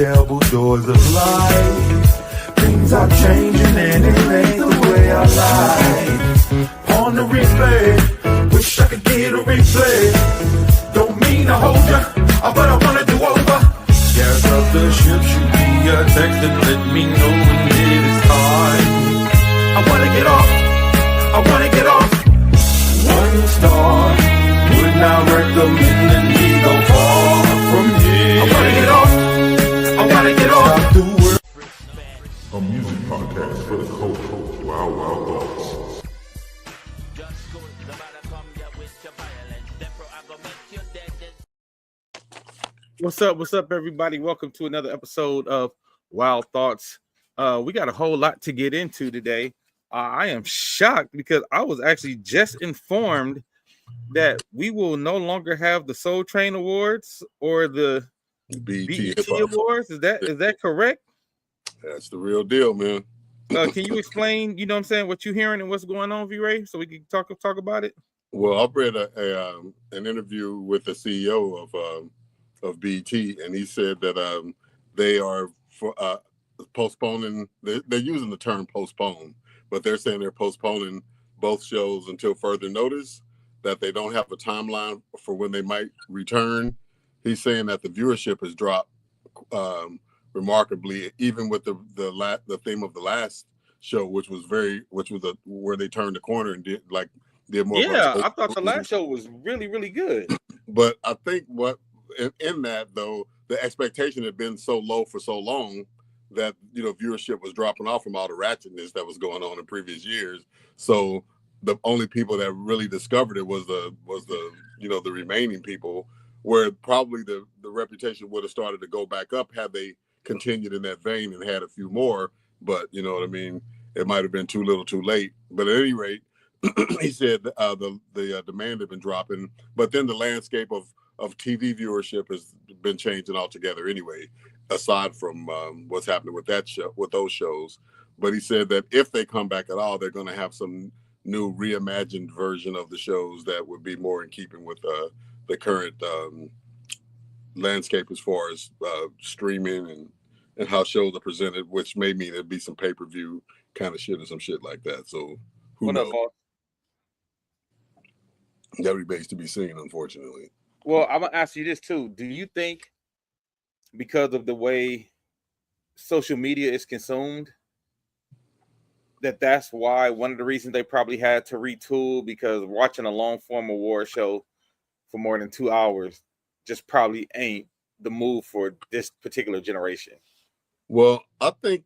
double doors of life. Things are changing and it ain't the way I like. On the replay, wish I could get a replay. Don't mean to hold ya, but I wanna do over. Gas up the ship, shoot me a text and let me know when it is time. I wanna get off. 1 star, would not recommend that we go far from here. I wanna get off. Stop the world. A music podcast for the culture. Wild, wild thoughts. What's up, everybody? Welcome to another episode of Wild Thoughts. We got a whole lot to get into today. I am shocked because I was actually just informed that we will no longer have the Soul Train Awards or the BET Awards. Is that correct? That's the real deal, man. Can you explain, you know what I'm saying, what you're hearing and what's going on, V-Ray, so we can talk about it? Well, I've read an interview with the CEO of BET, and he said that they are postponing. They're using the term postpone, but they're saying they're postponing both shows until further notice, that they don't have a timeline for when they might return. He's saying that the viewership has dropped remarkably, even with the theme of the last show, which was where they turned the corner and did more. Yeah, I thought the last show was really, really good. But I think in that, though, the expectation had been so low for so long that, viewership was dropping off from all the ratchetness that was going on in previous years. So the only people that really discovered it was the remaining people, where probably the reputation would have started to go back up had they continued in that vein and had a few more. But you know what I mean? It might have been too little too late. But at any rate, he said the demand had been dropping, but then the landscape of TV viewership has been changing altogether anyway, aside from what's happening with those shows. But he said that if they come back at all, they're going to have some new reimagined version of the shows that would be more in keeping with the current landscape as far as streaming and how shows are presented, which may mean there'd be some pay-per-view kind of shit or some shit like that. So who knows? That remains to be seen, unfortunately. Well, I'm gonna ask you this too. Do you think, because of the way social media is consumed, that's why one of the reasons they probably had to retool, because watching a long form award show for more than 2 hours just probably ain't the move for this particular generation? Well, I think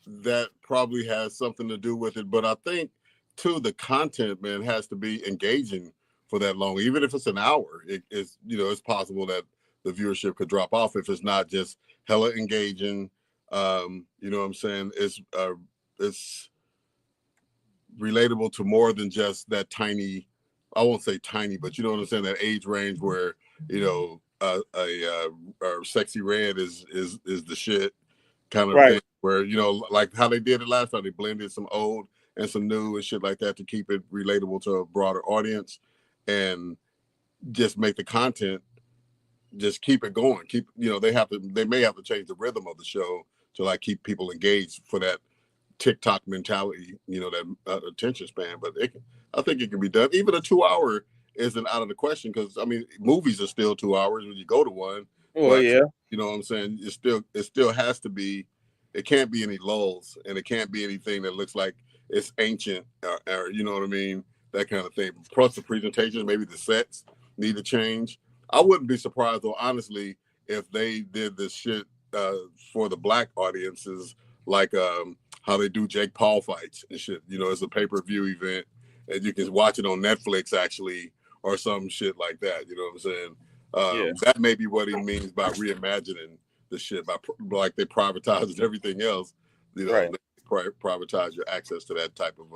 that probably has something to do with it, but I think too the content, man, has to be engaging for that long. Even if it's an hour, it's possible that the viewership could drop off if it's not just hella engaging. You know what I'm saying? It's relatable to more than just that tiny, I won't say tiny, but you know what I'm saying, that age range where, a Sexy Red is the shit kind of thing, where, like how they did it last time, they blended some old and some new and shit like that to keep it relatable to a broader audience and just make the content, just keep it going. They may have to change the rhythm of the show to keep people engaged for that TikTok mentality, that attention span. But I think it can be done. Even a 2 hour isn't out of the question, because movies are still 2 hours when you go to one. Well, yeah, you know what I'm saying? It still has to be. It can't be any lulls, and it can't be anything that looks like it's ancient, or you know what I mean, that kind of thing. Plus the presentations, maybe the sets need to change. I wouldn't be surprised, though, honestly, if they did this shit for the black audiences, like how they do Jake Paul fights and shit. It's a pay-per-view event, and you can watch it on Netflix actually, or some shit like that. You know what I'm saying? That may be what he means by reimagining the shit, by like they privatized everything else. They privatize your access to that type of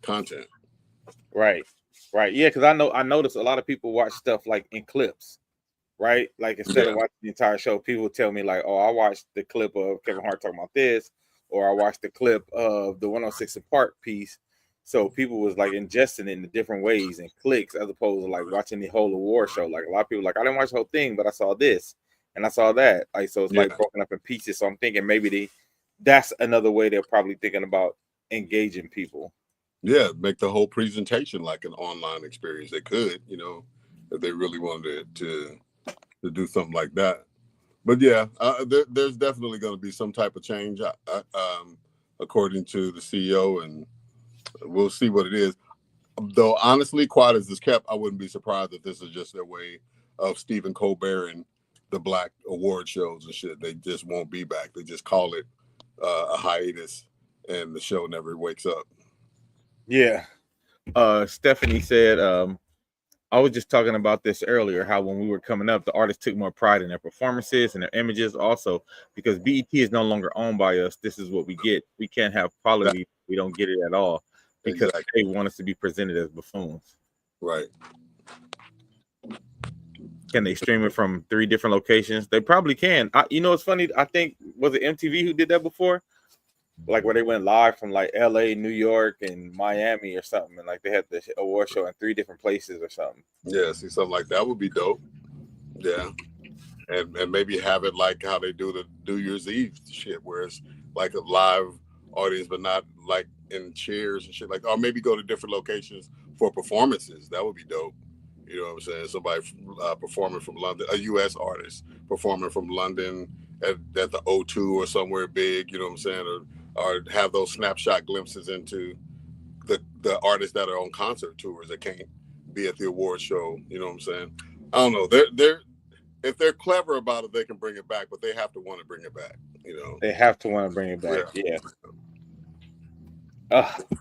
content. Right. Yeah, because I noticed a lot of people watch stuff like in clips, right? Like instead of watching the entire show, people would tell me like, "Oh, I watched the clip of Kevin Hart talking about this," or "I watched the clip of the 106 & Park piece." So people was like ingesting it in different ways and clicks, as opposed to like watching the whole award show. Like a lot of people like, I didn't watch the whole thing, but I saw this. and I saw that. Like, so it's Yeah. like broken up in pieces. So I'm thinking maybe that's another way they're probably thinking about engaging people. Yeah, make the whole presentation like an online experience. They could, you know, if they really wanted to do something like that. But yeah, there's definitely going to be some type of change, according to the CEO, and we'll see what it is. Though honestly, quiet as this kept, I wouldn't be surprised if this is just their way of Stephen Colbert and the Black award shows and shit. They just won't be back. They just call it a hiatus, and the show never wakes up. Yeah. Stephanie said, I was just talking about this earlier, how when we were coming up, the artists took more pride in their performances and their images also, because BET is no longer owned by us. This is what we get. We can't have quality. We don't get it at all because Exactly. they want us to be presented as buffoons. Right. Can they stream it from 3 different locations? They probably can. You know, it's funny. I think, was it MTV who did that before? Like where they went live from like LA, New York, and Miami or something, and like they had the award show in 3 different places or something. Yeah, see, something like that would be dope. Yeah, and maybe have it like how they do the New Year's Eve shit, where it's like a live audience, but not like in chairs and shit. Like, or maybe go to different locations for performances. That would be dope. You know what I'm saying? Somebody performing from London, a U.S. artist performing from London at the O2 or somewhere big. You know what I'm saying? Or have those snapshot glimpses into the artists that are on concert tours that can't be at the award show. You know what I'm saying? I don't know. They're if they're clever about it, they can bring it back, but they have to want to bring it back. You know, They have to want to bring it back. Yeah.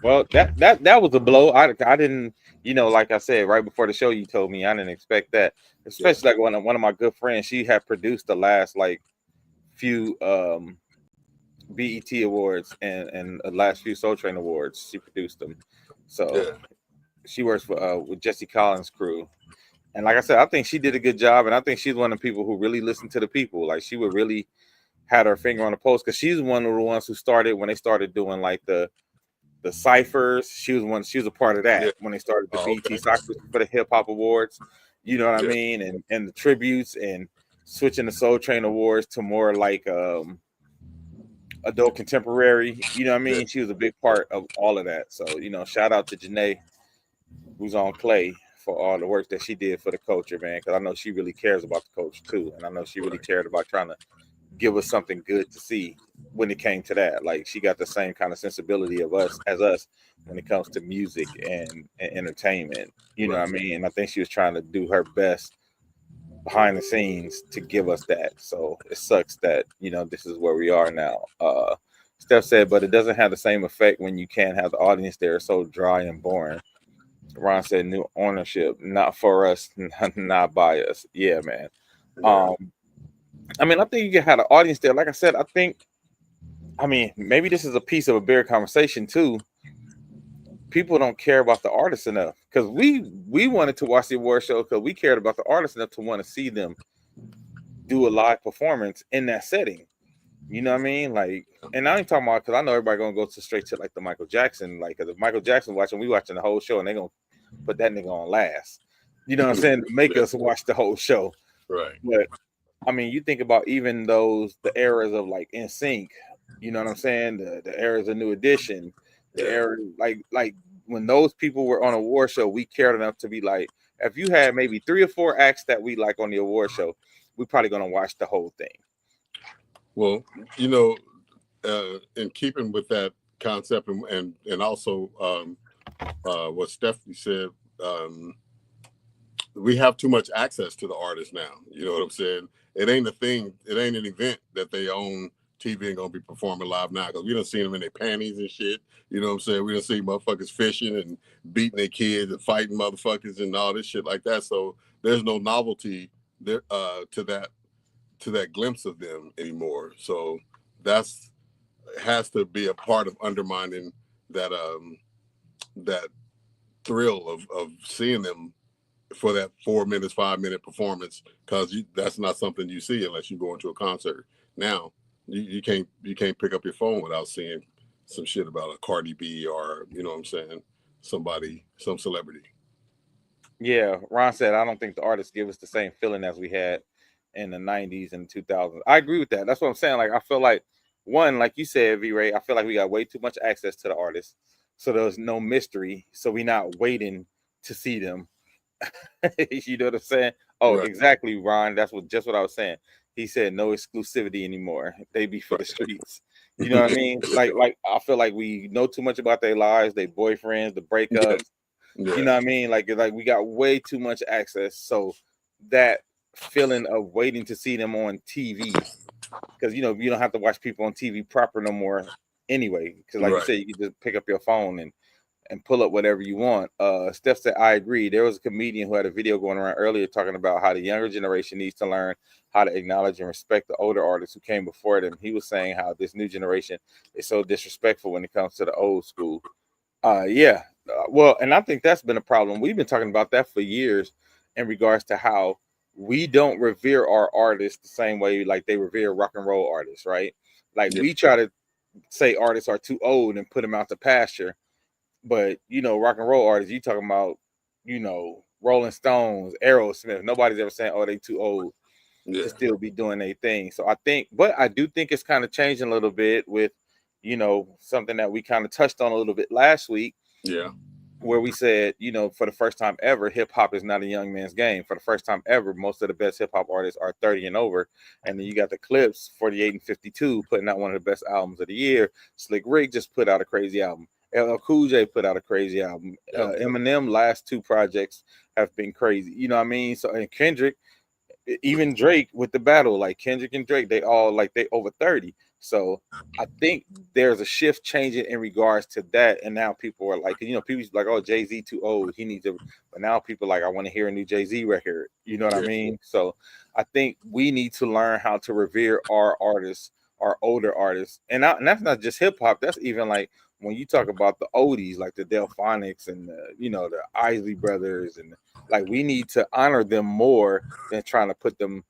Well, that was a blow. I didn't, you know, like I said right before the show, you told me I didn't expect that. Especially like one of my good friends, she had produced the last like few BET awards and the last few Soul Train awards. She produced them, so she works for with Jesse Collins' crew. And like I said, I think she did a good job, and I think she's one of the people who really listen to the people. Like she would really had her finger on the pulse because she's one of the ones who started when they started doing like the ciphers. She was a part of that when they started the BET ciphers for the hip hop awards. You know what I mean? And the tributes and switching the Soul Train awards to more like adult contemporary. You know what I mean? She was a big part of all of that. So, you know, shout out to Janae, who's on Clay, for all the work that she did for the culture, man. Because I know she really cares about the culture too, and I know she really cared about trying to give us something good to see when it came to that. Like she got the same kind of sensibility of us when it comes to music and entertainment. You know what I mean? And I think she was trying to do her best behind the scenes to give us that. So it sucks that, you know, this is where we are now. Steph said, but it doesn't have the same effect when you can't have the audience there so dry and boring. Ron said, new ownership, not for us, not by us. Yeah, man. I mean, I think you can have the audience there. Like I said, I mean, maybe this is a piece of a bigger conversation too. People don't care about the artists enough because we wanted to watch the award show because we cared about the artists enough to want to see them do a live performance in that setting. You know what I mean? Like, and I ain't talking about because I know everybody gonna go straight to like the Michael Jackson. Like, if Michael Jackson watching, we watching the whole show, and they gonna put that nigga on last. You know what I'm saying? To make us watch the whole show. Right. But I mean, you think about even the eras of like NSYNC. You know what I'm saying? The eras of New Edition. The era like when those people were on a award show, we cared enough to be like, if you had maybe 3 or 4 acts that we like on the award show, we're probably gonna watch the whole thing. Well, you know, in keeping with that concept and also what Stephanie said, we have too much access to the artists now. You know what I'm saying? It ain't a thing. It ain't an event that they own TV and gonna be performing live now because we don't see them in their panties and shit. You know what I'm saying? We don't see motherfuckers fishing and beating their kids and fighting motherfuckers and all this shit like that. So there's no novelty there to that glimpse of them anymore. So that's has to be a part of undermining that that thrill of seeing them for that 4 minutes, 5 minute performance, because that's not something you see unless you go into a concert. Now you can't pick up your phone without seeing some shit about a Cardi B or, you know what I'm saying, some celebrity. Yeah, Ron said, I don't think the artists give us the same feeling as we had in the 90s and 2000s. I agree with that. That's what I'm saying. Like I feel like one, like you said, V-Ray, I feel like we got way too much access to the artists. So there's no mystery. So we're not waiting to see them. You know what I'm saying? Oh, Right. exactly, Ron. That's just what I was saying. He said no exclusivity anymore. They be for the streets. You know what I mean? Like I feel like we know too much about their lives, their boyfriends, the Yeah. breakups. Yeah. You know what I mean? Like we got way too much access. So that feeling of waiting to see them on TV, because you don't have to watch people on TV proper no more anyway. Because like you Right. said, you can just pick up your phone and pull up whatever you want. Steph said, I agree. There was a comedian who had a video going around earlier talking about how the younger generation needs to learn how to acknowledge and respect the older artists who came before them. He was saying how this new generation is so disrespectful when it comes to the old school. Yeah. Well, and I think that's been a problem. We've been talking about that for years in regards to how we don't revere our artists the same way like they revere rock and roll artists, right? Like Yeah. we try to say artists are too old and put them out to pasture, but rock and roll artists, you talking about, Rolling Stones, Aerosmith. Nobody's ever saying, "Oh, they too old Yeah. to still be doing their thing." So but I do think it's kind of changing a little bit with, something that we kind of touched on a little bit last week, Yeah. where we said, for the first time ever, hip hop is not a young man's game. For the first time ever, most of the best hip hop artists are 30 and over. And then you got the Clips, 48 and 52, putting out one of the best albums of the year. Slick Rick just put out a crazy album. LL Cool J put out a crazy album. Yep. Eminem last two projects have been crazy. You know what I mean? So, and Kendrick, even Drake with the battle, like Kendrick and Drake, they all like they over 30. So I think there's a shift changing in regards to that. And now people are like, people like, oh, Jay-Z too old. He needs to, but now people like, I want to hear a new Jay-Z record. You know what I Yeah. mean? So I think we need to learn how to revere our artists, our older artists. And that's not just hip hop. That's even like when you talk about the oldies, like the Delphonics and the Isley Brothers, and like we need to honor them more than trying to put them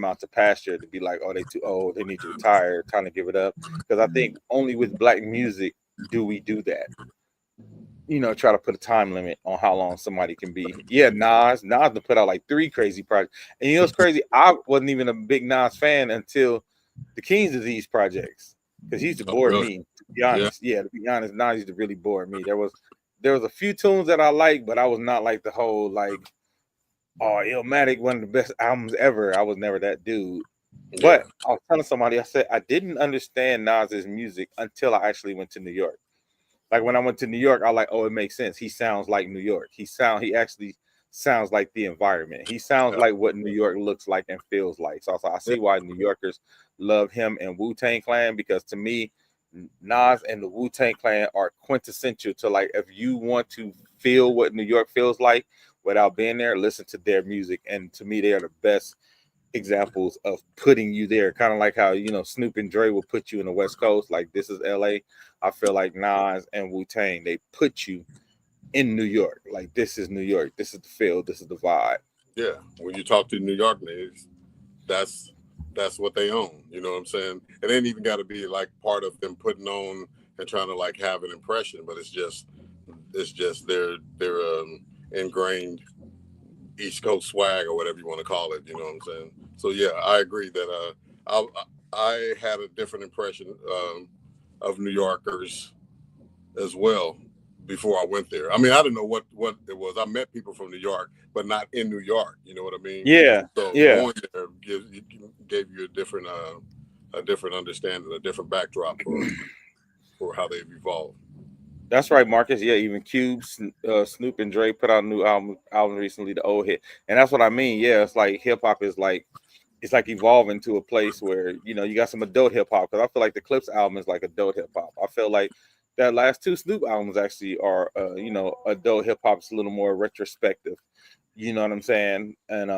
out to pasture to be like, oh, they too old, they need to retire, time to give it up. Because I think only with black music do we do that. Try to put a time limit on how long somebody can be. Yeah, Nas to put out like 3 crazy projects. And what's crazy? I wasn't even a big Nas fan until the King's Disease projects, because he used to bore really? me, to be honest. Yeah, to be honest, Nas used to really bore me. There was a few tunes that I liked, but I was not like the whole like, oh, Illmatic, one of the best albums ever. I was never that dude. Yeah. But I was telling somebody, I said I didn't understand Nas's music until I actually went to New York. Like when I went to New York, I like, oh, it makes sense. He sounds like New York. He actually sounds like the environment. He sounds like what New York looks like and feels like. So I see why New Yorkers love him and Wu-Tang Clan, because to me, Nas and the Wu-Tang Clan are quintessential to, like, if you want to feel what New York feels like without being there, listen to their music. And to me, they are the best examples of putting you there, kind of like how Snoop and Dre will put you in the West Coast, like this is LA. I feel like Nas and Wu-Tang, they put you in New York, like this is New York, this is the feel, this is the vibe. Yeah, when you talk to New York natives, that's what they own. You know what I'm saying? It ain't even got to be like part of them putting on and trying to like have an impression, but it's just their ingrained East Coast swag or whatever you want to call it. You know what I'm saying? So yeah, I agree that I had a different impression of New Yorkers as well before I went there. I mean, I didn't know what it was. I met people from New York, but not in New York. You know what I mean? Yeah, So yeah, going there gave you a different understanding, a different backdrop for how they've evolved. that's right, Marcus. Yeah, even Cube, Snoop and Dre put out a new album recently, the old hit. And that's what I mean. Yeah, it's like hip hop is like, it's like evolving to a place where you got some adult hip hop, because I feel like the Clips album is like adult hip hop. I feel like that last 2 Snoop albums actually are adult hip hop. It's a little more retrospective. You know what I'm saying? And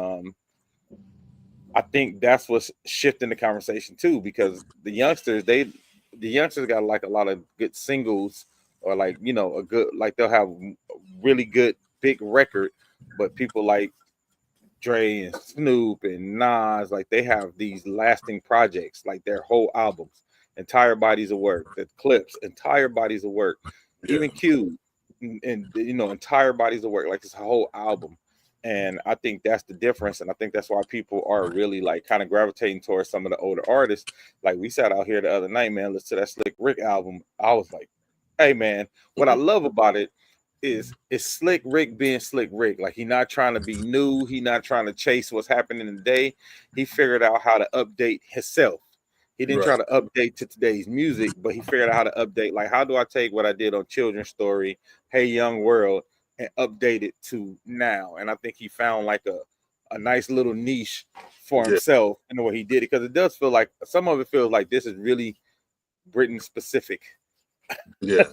I think that's what's shifting the conversation too, because the youngsters got like a lot of good singles, or like a good, like they'll have really good big record, but people like Dre and Snoop and Nas, like they have these lasting projects, like their whole albums, entire bodies of work. The Clips, entire bodies of work. Yeah. Even Q, and entire bodies of work, like this whole album. And I think that's the difference. And I think that's why people are really like kind of gravitating towards some of the older artists. Like we sat out here the other night, man, listen to that Slick Rick album. I was like, hey man, what I love about it is Slick Rick being Slick Rick. Like he not trying to be new, he not trying to chase what's happening in the day. He figured out how to update himself. He didn't try to update to today's music, but he figured out how to update. Like, how do I take what I did on Children's Story, Hey Young World, and update it to now? And I think he found like a nice little niche for himself in the way he did it, because it does feel like some of it feels like this is really Britain specific. Yeah,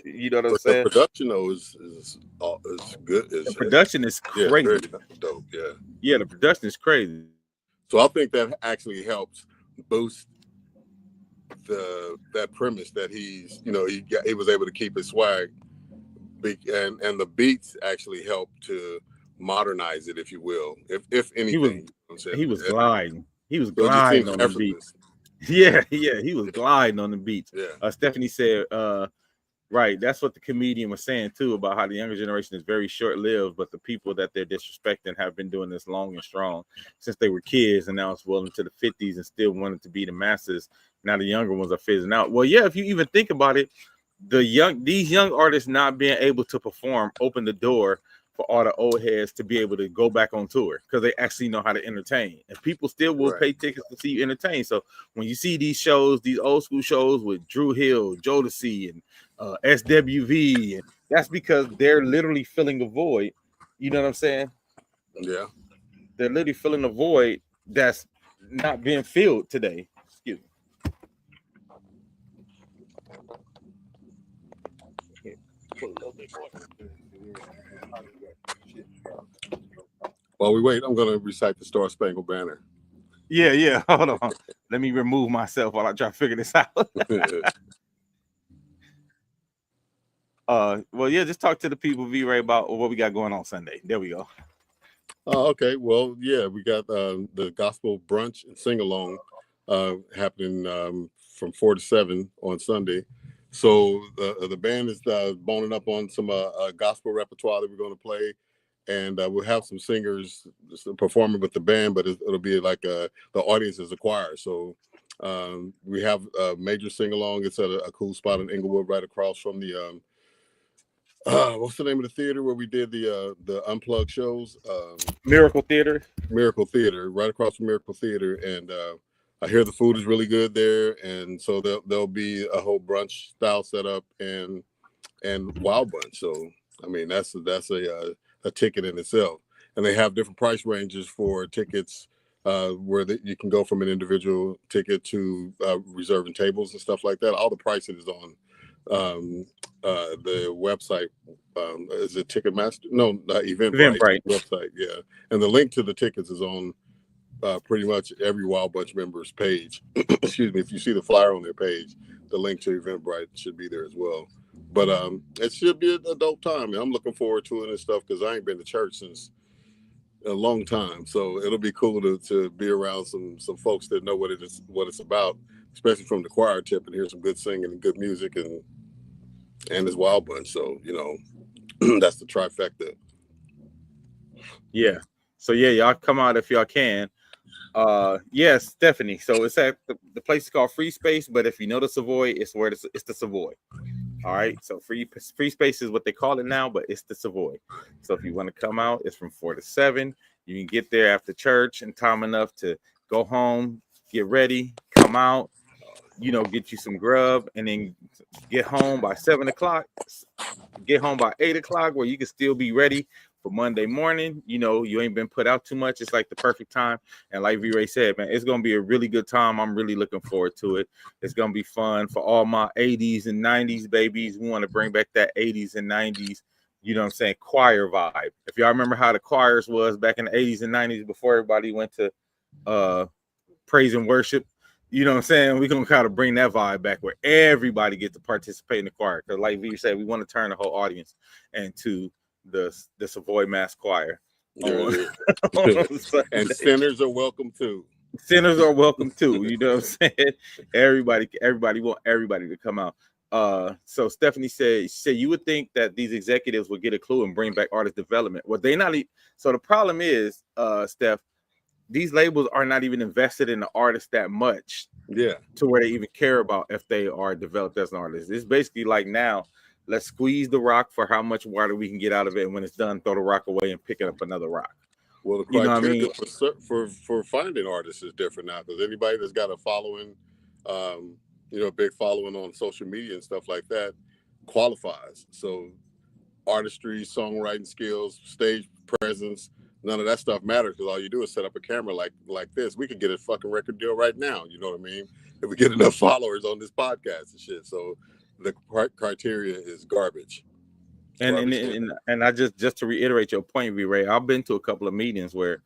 you know what I'm saying? The production though is good. The production is crazy. Very dope. Yeah, the production is crazy. So I think that actually helps boost that premise that he's, he was able to keep his swag, and the beats actually help to modernize it, if you will, if anything. He was gliding. He was gliding on the beats. Yeah, he was gliding on the beats. Yeah. Stephanie said, right, that's what the comedian was saying too, about how the younger generation is very short-lived, but the people that they're disrespecting have been doing this long and strong since they were kids, and now it's well into the 50s and still wanted to be the masses. Now the younger ones are fizzing out. Well, yeah, if you even think about it, these young artists not being able to perform open the door for all the old heads to be able to go back on tour, because they actually know how to entertain, and people still will pay tickets to see you entertain. So when you see these shows, these old school shows with Drew Hill, Jodeci, and SWV, and that's because they're literally filling a void. You know what I'm saying? Yeah, they're literally filling a void that's not being filled today. Excuse me. While we wait, I'm going to recite the Star Spangled Banner. Yeah. Hold on. Let me remove myself while I try to figure this out. Well, yeah, just talk to the people, V-Ray, about what we got going on Sunday. There we go. Okay. Well, yeah, we got the gospel brunch and sing along happening from 4 to 7 on Sunday. So the band is boning up on some gospel repertoire that we're going to play, and we'll have some singers performing with the band, but it'll be like the audience is a choir. So we have a major sing along. It's at a cool spot in Inglewood, right across from the what's the name of the theater where we did the unplugged shows? Miracle Theater, right across from Miracle Theater, and I hear the food is really good there, and so there'll be a whole brunch style setup and wild bunch. So I mean that's a ticket in itself, and they have different price ranges for tickets where you can go from an individual ticket to reserving tables and stuff like that. All the pricing is on the website. Is it Ticketmaster? No, Eventbrite website. Yeah, and the link to the tickets is on pretty much every Wild Bunch member's page. Excuse me. If you see the flyer on their page, the link to Eventbrite should be there as well. But it should be a dope time. I'm looking forward to it and stuff, because I ain't been to church since a long time. So it'll be cool to be around some folks that know what it's about, especially from the choir tip, and hear some good singing and good music and this Wild Bunch. So that's the trifecta. Yeah. So yeah, y'all come out if y'all can. Yes, Stephanie. So it's at the place is called Free Space, but if you know the Savoy, it's the Savoy. All right. So free space is what they call it now, but it's the Savoy. So if you want to come out, it's from 4 to 7. You can get there after church in time enough to go home, get ready, come out, get you some grub, and then get home by 7 o'clock. Get home by 8 o'clock, where you can still be ready for Monday morning. You ain't been put out too much. It's like the perfect time. And like V-Ray said, man, it's gonna be a really good time. I'm really looking forward to it. It's gonna be fun for all my 80s and 90s babies. We want to bring back that 80s and 90s, choir vibe. If y'all remember how the choirs was back in the 80s and 90s before everybody went to praise and worship, we're gonna kind of bring that vibe back where everybody gets to participate in the choir. Because like V said, we want to turn the whole audience into the Savoy Mass Choir. And sinners are welcome too. Sinners are welcome too. You know what I'm saying? Everybody want everybody to come out. So Stephanie said you would think that these executives would get a clue and bring back artist development. Well, they not. So the problem is, Steph, these labels are not even invested in the artist that much. Yeah. To where they even care about if they are developed as an artist. It's basically like now, let's squeeze the rock for how much water we can get out of it, and when it's done, throw the rock away and pick up another rock. Well, the You know criteria what I mean? for finding artists is different now, because anybody that's got a following, a big following on social media and stuff like that qualifies. So artistry, songwriting skills, stage presence, none of that stuff matters, because all you do is set up a camera like this. We could get a fucking record deal right now. You know what I mean? If we get enough followers on this podcast and shit. So the criteria is garbage. And I just to reiterate your point, V-Ray, I've been to a couple of meetings where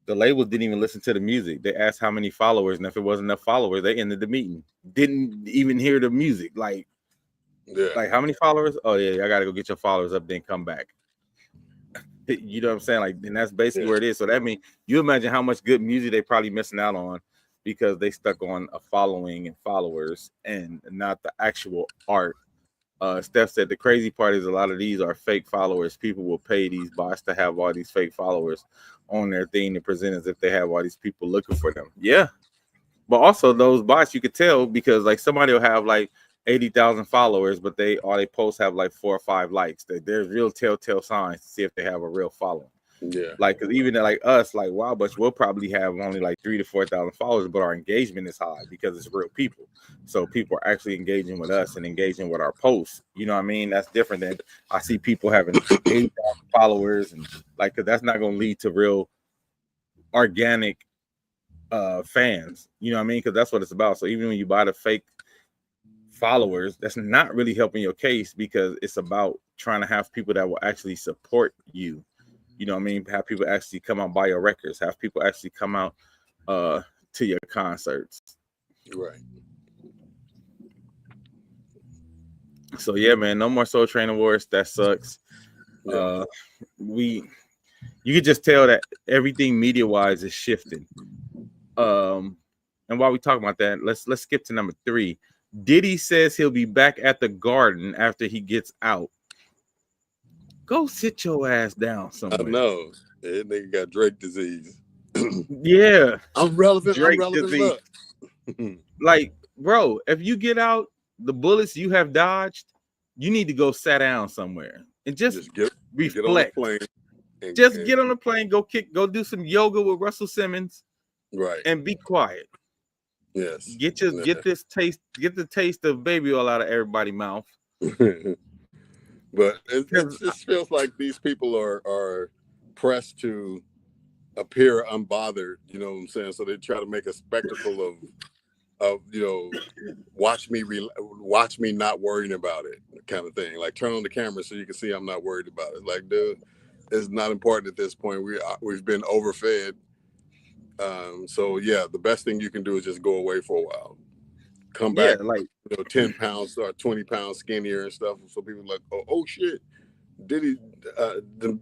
the labels didn't even listen to the music. They asked how many followers, and if it wasn't enough followers, they ended the meeting. Didn't even hear the music. Like how many followers? Oh yeah, I gotta go get your followers up, then come back. You know what I'm saying? Like, and that's basically where it is. So that means you imagine how much good music they probably missing out on because they stuck on a following and followers and not the actual art. Steph said the crazy part is a lot of these are fake followers. People will pay these bots to have all these fake followers on their thing to present as if they have all these people looking for them. Yeah. But also those bots, you could tell because like somebody will have like 80,000 followers, but all they posts have like 4 or 5 likes. There's real telltale signs to see if they have a real following. Yeah. Like, because even like us, like Wild Bunch, we'll probably have only like 3,000 to 4,000 followers, but our engagement is high because it's real people. So people are actually engaging with us and engaging with our posts. You know what I mean? That's different than I see people having 80,000 followers and like, because that's not going to lead to real organic fans. You know what I mean? Because that's what it's about. So even when you buy the fake followers, that's not really helping your case because it's about trying to have people that will actually support you. You know what I mean? Have people actually come out buy your records. Have people actually come out to your concerts. Right. So yeah, man, no more Soul Train Awards. That sucks. Yeah. You could just tell that everything media wise is shifting. And while we talk about that, let's skip to number 3. Diddy says he'll be back at the Garden after he gets out. Go sit your ass down somewhere. I know. That nigga got Drake disease. Yeah. I'm relevant. Drake I'm relevant. Look. Like, bro, if you get out the bullets you have dodged, you need to go sit down somewhere and just reflect. Get on the plane, go do some yoga with Russell Simmons. Right. And be quiet. Yes. Get the taste of baby oil out of everybody's mouth. But it just feels like these people are pressed to appear unbothered, you know what I'm saying? So they try to make a spectacle of watch me not worrying about it kind of thing. Like turn on the camera so you can see I'm not worried about it. Like, dude, it's not important at this point. We've been overfed. So yeah, the best thing you can do is just go away for a while. Come back, 10 pounds or 20 pounds skinnier and stuff. So people are like, oh shit, Diddy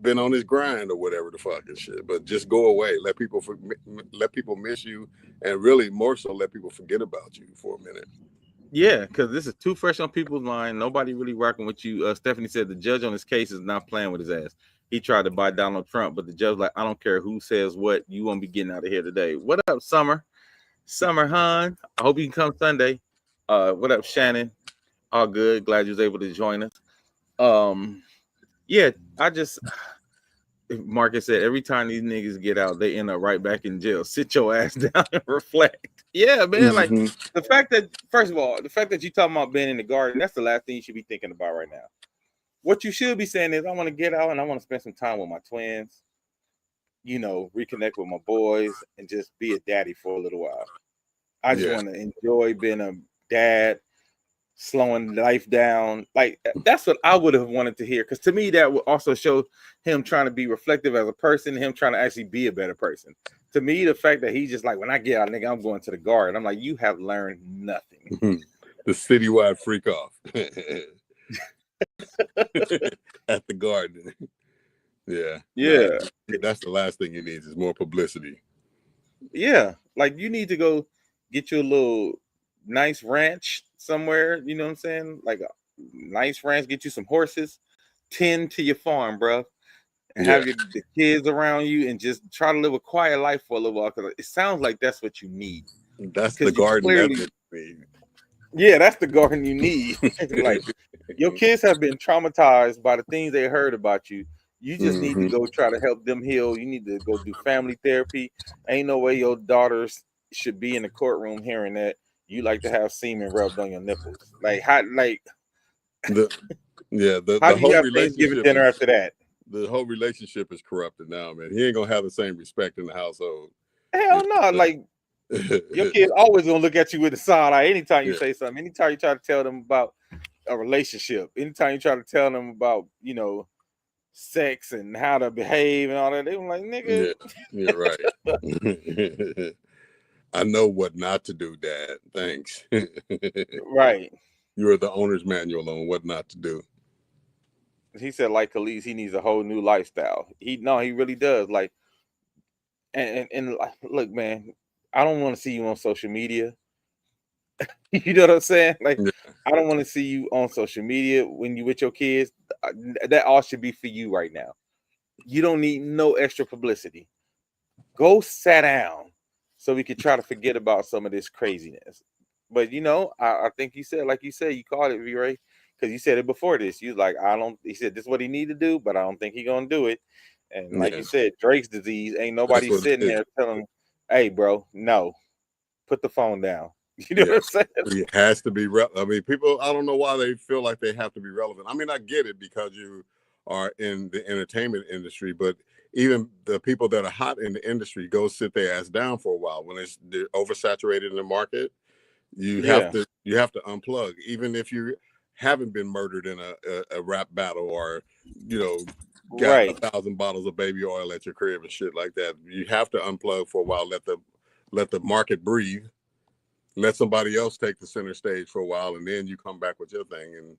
been on his grind or whatever the fuck and shit. But just go away. Let people miss you, and really more so let people forget about you for a minute. Yeah, because this is too fresh on people's mind. Nobody really rocking with you. Stephanie said the judge on his case is not playing with his ass. He tried to buy Donald Trump, but the judge like, I don't care who says what. You won't be getting out of here today. What up, Summer? Summer Hun. I hope you can come Sunday. What up, Shannon? All good. Glad you was able to join us. Yeah, Marcus said every time these niggas get out, they end up right back in jail. Sit your ass down and reflect. Yeah, man. Like the fact that, first of all, the fact that you talking about being in the Garden, that's the last thing you should be thinking about right now. What you should be saying is, I want to get out and I want to spend some time with my twins, reconnect with my boys and just be a daddy for a little while. I just want to enjoy being a dad, slowing life down. Like, that's what I would have wanted to hear. Because to me, that would also show him trying to be reflective as a person, him trying to actually be a better person. To me, the fact that he's just like, when I get out, nigga, I'm going to the Garden. I'm like, you have learned nothing. The citywide freak off. At the Garden. Yeah. That's the last thing he needs is more publicity. Yeah. Like, you need to go get you a little nice ranch somewhere, you know what I'm saying? Like a nice ranch, get you some horses, tend to your farm, bro, and Yeah, have the kids around you and just try to live a quiet life for a little while. Because it sounds like that's what you need. that's the Because you garden that clearly, they yeah, that's the garden you need. Like your need. kids have been traumatized by the things they heard about you. You just need to Hmm. go try to help them heal. You need to go do family therapy. Ain't no way your daughters should be in the courtroom hearing that you like to have semen rubbed on your nipples. The yeah, How the do you whole have Thanksgiving relationship dinner is after that? the whole relationship is corrupted now, man. He ain't gonna have the same respect in the household. You Hell no. know Like what I'm your saying? kids always gonna look at you with a side eye anytime you Yeah, say something. Anytime you try to tell them about a relationship, anytime you try to tell them about, sex and how to behave and all that, they were like, nigga, yeah, you're right. I know what not to do, Dad. Thanks. right. You are the owner's manual on what not to do. He said, like Khalees, he needs a whole new lifestyle. He really does. Like, and like, look, man, I don't want to see you on social media. You know what I'm saying? Like, Yeah, I don't want to see you on social media when you with your kids. That all should be for you right now. You don't need no extra publicity. Go sit down so we could try to forget about some of this craziness. But I think you said, like you said, you called it, V-Ray, because you said it before this. You was like, I don't. He said this is what he need to do, but I don't think he gonna do it. And like yeah, you said, Drake's disease ain't that's nobody what it sitting is. there telling him, "Hey, bro, no, put the phone down." You know what Yeah, I'm saying? it has to be. I mean, people. I don't know why they feel like they have to be relevant. I mean, I get it because you are in the entertainment industry, but even the people that are hot in the industry go sit their ass down for a while when they're oversaturated in the market. Yeah, You have to unplug, even if you haven't been murdered in a rap battle or you know got right. 1,000 bottles of baby oil at your crib and shit like that. You have to unplug for a while. Let the market breathe. Let somebody else take the center stage for a while, and then you come back with your thing. And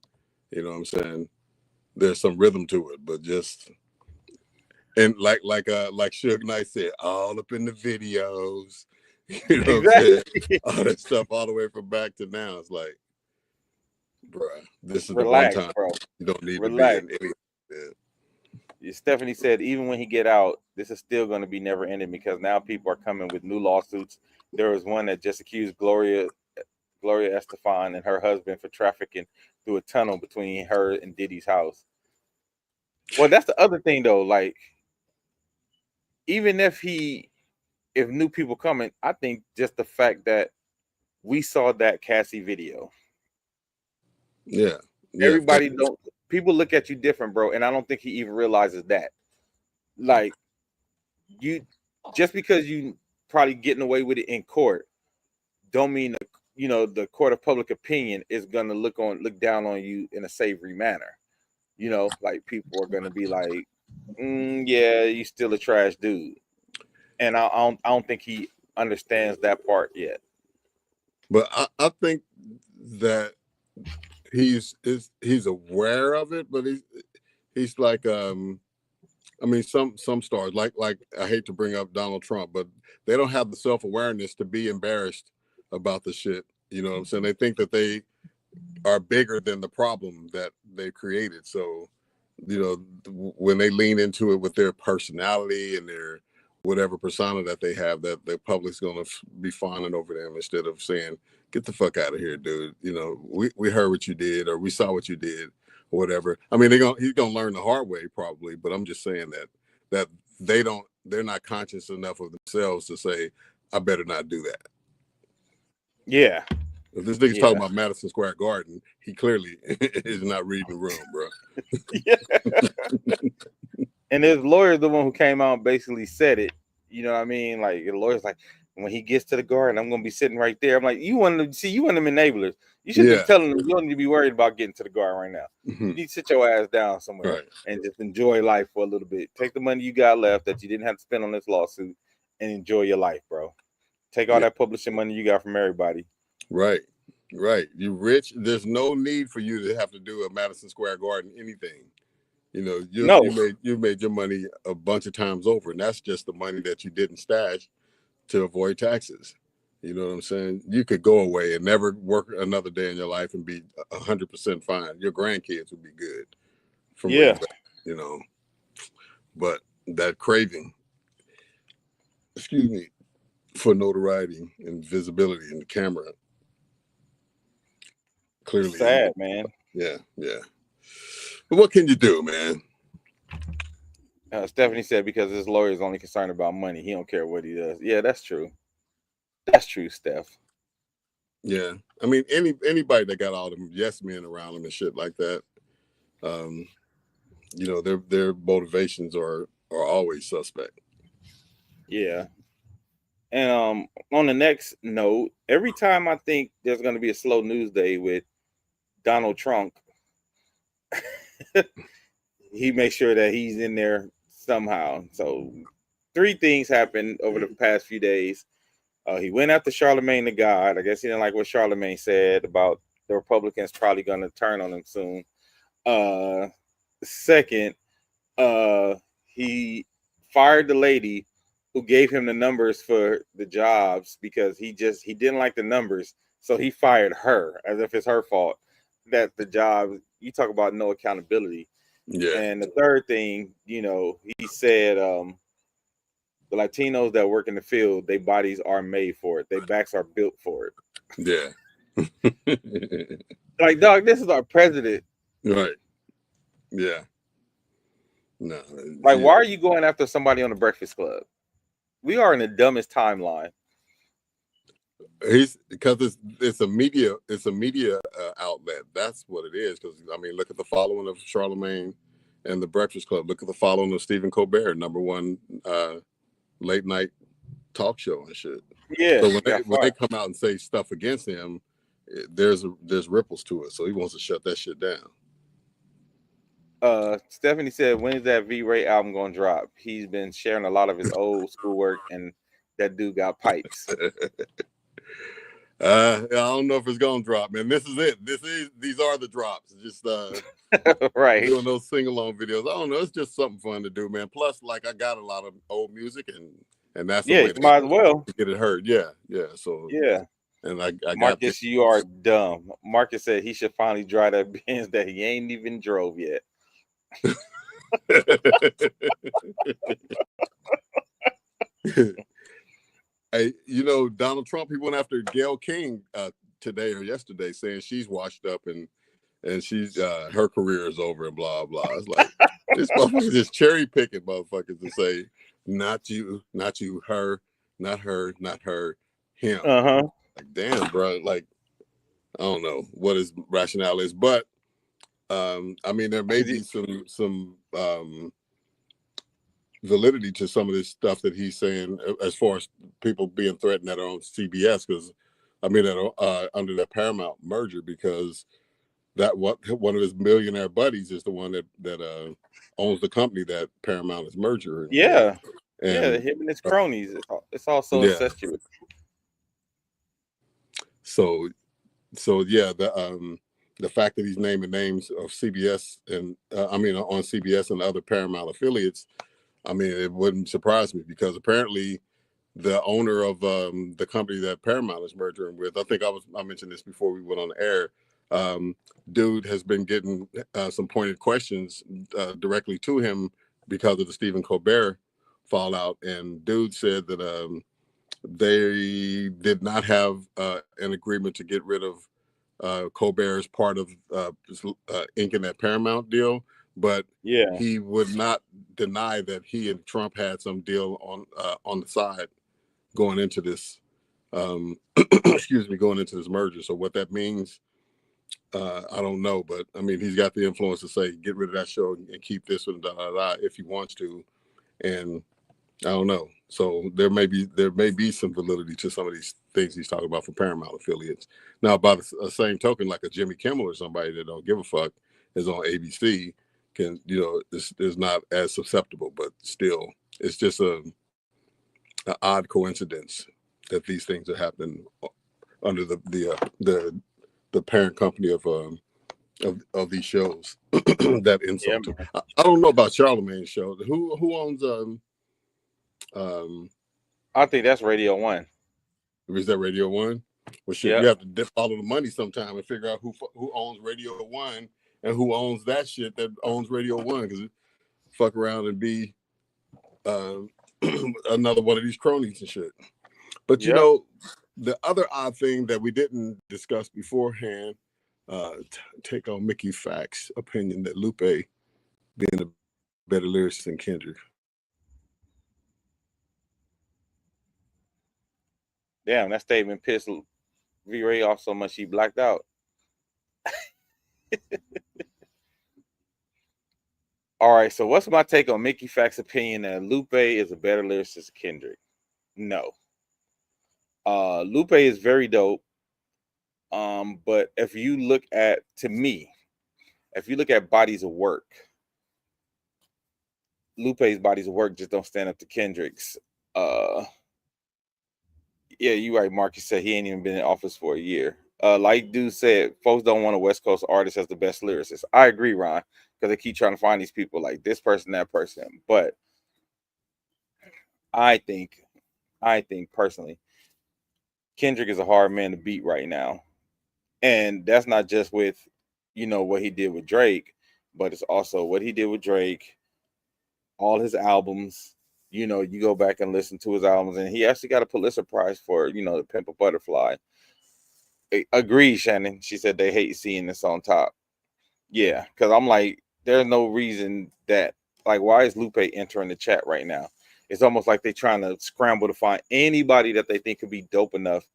you know what I'm saying? There's some rhythm to it, but just and like Suge Knight said, all up in the videos. You know what I'm saying? Exactly. All that stuff all the way from back to now. It's like, bruh, this is the one Relax, time bro. you don't need to be Relax. in any. Yeah, Stephanie said, even when he get out, this is still going to be never ending because now people are coming with new lawsuits. There was one that just accused Gloria Estefan and her husband for trafficking through a tunnel between her and Diddy's house. Well, that's the other thing though. Like, even if new people coming, I think just the fact that we saw that Cassie video, yeah, yeah. everybody don't people look at you different, bro. And I don't think he even realizes that. Like, you just because you probably getting away with it in court don't mean that, the court of public opinion is gonna look down on you in a savory manner. Like people are gonna be like, yeah, you still a trash dude. And I don't think he understands that part yet. But I think that he's aware of it, but he's like I mean, some stars like I hate to bring up Donald Trump, but they don't have the self awareness to be embarrassed about the shit. You know what I'm saying? They think that they are bigger than the problem that they created. So, when they lean into it with their personality and their whatever persona that they have, that the public's gonna be fawning over them instead of saying, "Get the fuck out of here, dude." We heard what you did, or we saw what you did, or whatever. I mean, he's gonna learn the hard way probably, but I'm just saying that they're not conscious enough of themselves to say, "I better not do that." Yeah, If this nigga's talking yeah, about Madison Square Garden, he clearly is not reading the room, bro. yeah. And his lawyer, the one who came out and basically said it. You know what I mean? Like the lawyer's like, when he gets to the garden, I'm gonna be sitting right there. I'm like, you want to see, you want them enablers. You should be Yeah. telling them you don't need to be worried about getting to the garden right now. You Mhm. need to sit your ass down somewhere Right. and just enjoy life for a little bit. Take the money you got left that you didn't have to spend on this lawsuit and enjoy your life, bro. Take all Yeah. that publishing money you got from everybody. Right. Right. You rich. There's no need for you to have to do a Madison Square Garden anything. No, You made your money a bunch of times over, and that's just the money that you didn't stash to avoid taxes. You know what I'm saying? You could go away and never work another day in your life and be 100% fine. Your grandkids would be good from where you Yeah. at, you know. But that craving, excuse me, for notoriety and visibility in the camera, clearly, Sad, man. yeah. But what can you do, man? Stephanie said because his lawyer is only concerned about money. He don't care what he does. Yeah, that's true. That's true, Steph. Yeah, I mean, anybody that got all them yes men around them and shit like that, you know, their motivations are always suspect. Yeah. And on the next note, every time I think there's going to be a slow news day with Donald Trump, he makes sure that he's in there somehow. So 3 things happened over the past few days. He went after Charlemagne the God. I guess he didn't like what Charlemagne said about the Republicans probably going to turn on him soon. Second, he fired the lady who gave him the numbers for the jobs because he didn't like the numbers, so he fired her as if it's her fault that the job. You talk about no accountability. Yeah, And the third thing, you know, he said the Latinos that work in the field, their bodies are made for it, their backs are built for it. yeah. Like, dog, this is our president. Right. Yeah. No. Like, why are you going after somebody on the Breakfast Club? We are in the dumbest timeline. He's because it's a media outlet. That's what it is. Because I mean, look at the following of Charlemagne and the Breakfast Club. Look at the following of Stephen Colbert, #1 late night talk show and shit. Yeah. So when they come out and say stuff against him, there's ripples to it. So he wants to shut that shit down. Stephanie said, when is that V-Ray album gonna drop? He's been sharing a lot of his old schoolwork, and that dude got pipes. I don't know if it's gonna drop, man. This is it. These are the drops. Just right. Doing those sing-along videos. I don't know. It's just something fun to do, man. Plus, like I got a lot of old music, and that's the way might as well to get it heard. Yeah. So yeah. And I Marcus, you are dumb. Marcus said he should finally drive that Benz that he ain't even drove yet. Hey, you know, Donald Trump, he went after Gayle King today or yesterday, saying she's washed up and she's her career is over and blah blah. It's like this motherfucker just cherry picking motherfuckers to say not you, her, not her, him. Like damn, bro. Like I don't know what his rationale is, but I mean there may be some validity to some of this stuff that he's saying as far as people being threatened that are on CBS, because I mean that are under that Paramount merger, because that one of his millionaire buddies is the one that owns the company that Paramount is merging. Yeah, him and his cronies. It's also incestuous. So yeah, the fact that he's naming names of CBS and on CBS and other Paramount affiliates, I mean, it wouldn't surprise me, because apparently the owner of the company that Paramount is merging with, I think I mentioned this before we went on the air. Dude has been getting some pointed questions directly to him because of the Stephen Colbert fallout, and dude said that they did not have an agreement to get rid of Colbert as part of inking that Paramount deal, but he would not deny that he and Trump had some deal on the side going into this going into this merger. So what that means, I don't know, but I mean, he's got the influence to say get rid of that show and keep this one if he wants to, and I don't know. So there may be some validity to some of these things he's talking about for Paramount affiliates. Now, by the same token, like a Jimmy Kimmel or somebody that don't give a fuck is on ABC, is not as susceptible, but still, it's just an odd coincidence that these things are happening under the parent company of these shows. That insult. Yeah, I don't know about Charlemagne's show. Who owns I think that's Radio 1. Is that Radio One? Well, shit, Yeah. you have to follow the money sometime and figure out who owns Radio One and who owns that shit that owns Radio One, because fuck around and be another one of these cronies and shit. But you Yep. know, the other odd thing that we didn't discuss beforehand, take on Mickey Fax's opinion that Lupe being a better lyricist than Kendrick. Damn, that statement pissed V-Ray off so much he blacked out. All right, so what's my take on Mickey Fax's opinion that Lupe is a better lyricist than Kendrick? No. Lupe is very dope. But if you look at, to me, if you look at bodies of work, Lupe's bodies of work just don't stand up to Kendrick's. Yeah, you're right. Marcus said he ain't even been in office for a year. Like dude said, folks don't want a West Coast artist as the best lyricist. I agree, Ron, because they keep trying to find these people like this person, that person. But I think personally, Kendrick is a hard man to beat right now. And that's not just with, what he did with Drake, but it's also what he did with Drake, all his albums. You go back and listen to his albums, and he actually got a Pulitzer Prize for, The Pimp a Butterfly. Agree, Shannon. She said they hate seeing this on top. Yeah, because I'm like, there's no reason that, like, why is Lupe entering the chat right now? It's almost like they're trying to scramble to find anybody that they think could be dope enough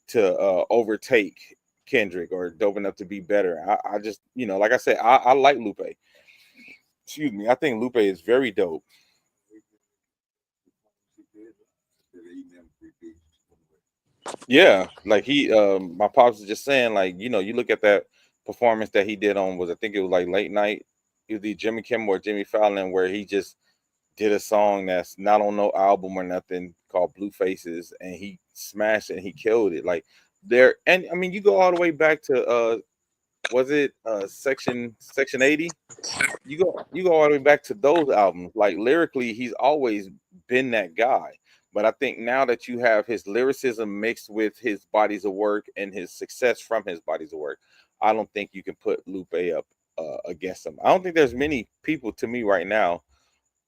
to overtake Kendrick or dope enough to be better. I just, like I said, I like Lupe. Excuse me. I think Lupe is very dope. Yeah, like my pops is just saying, like, you look at that performance that he did on, I think it was like late night, either Jimmy Kimmel or Jimmy Fallon, where he just did a song that's not on no album or nothing called Blue Faces, and he smashed it and he killed it. Like and I mean, you go all the way back to was it Section 80? You go all the way back to those albums. Like lyrically, he's always been that guy. But I think now that you have his lyricism mixed with his bodies of work and his success from his bodies of work, I don't think you can put Lupe up against him. I don't think there's many people to me right now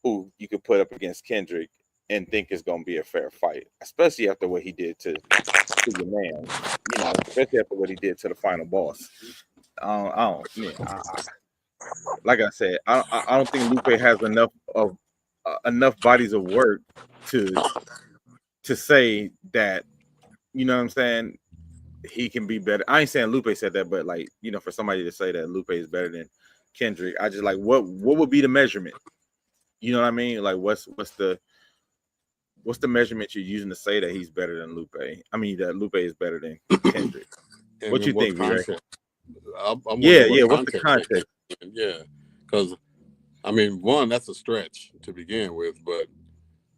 who you could put up against Kendrick and think it's going to be a fair fight, especially after what he did to your man, especially after what he did to the final boss. Like I said, I don't think Lupe has enough bodies of work to say that, you know what I'm saying, he can be better. I ain't saying Lupe said that, but like, for somebody to say that Lupe is better than Kendrick, I just like, what would be the measurement? You know what I mean? Like, what's the measurement you're using to say that he's better than Lupe? I mean, that Lupe is better than Kendrick. What you think, Ray? Yeah. What's the context? Yeah, because I mean, one, that's a stretch to begin with, but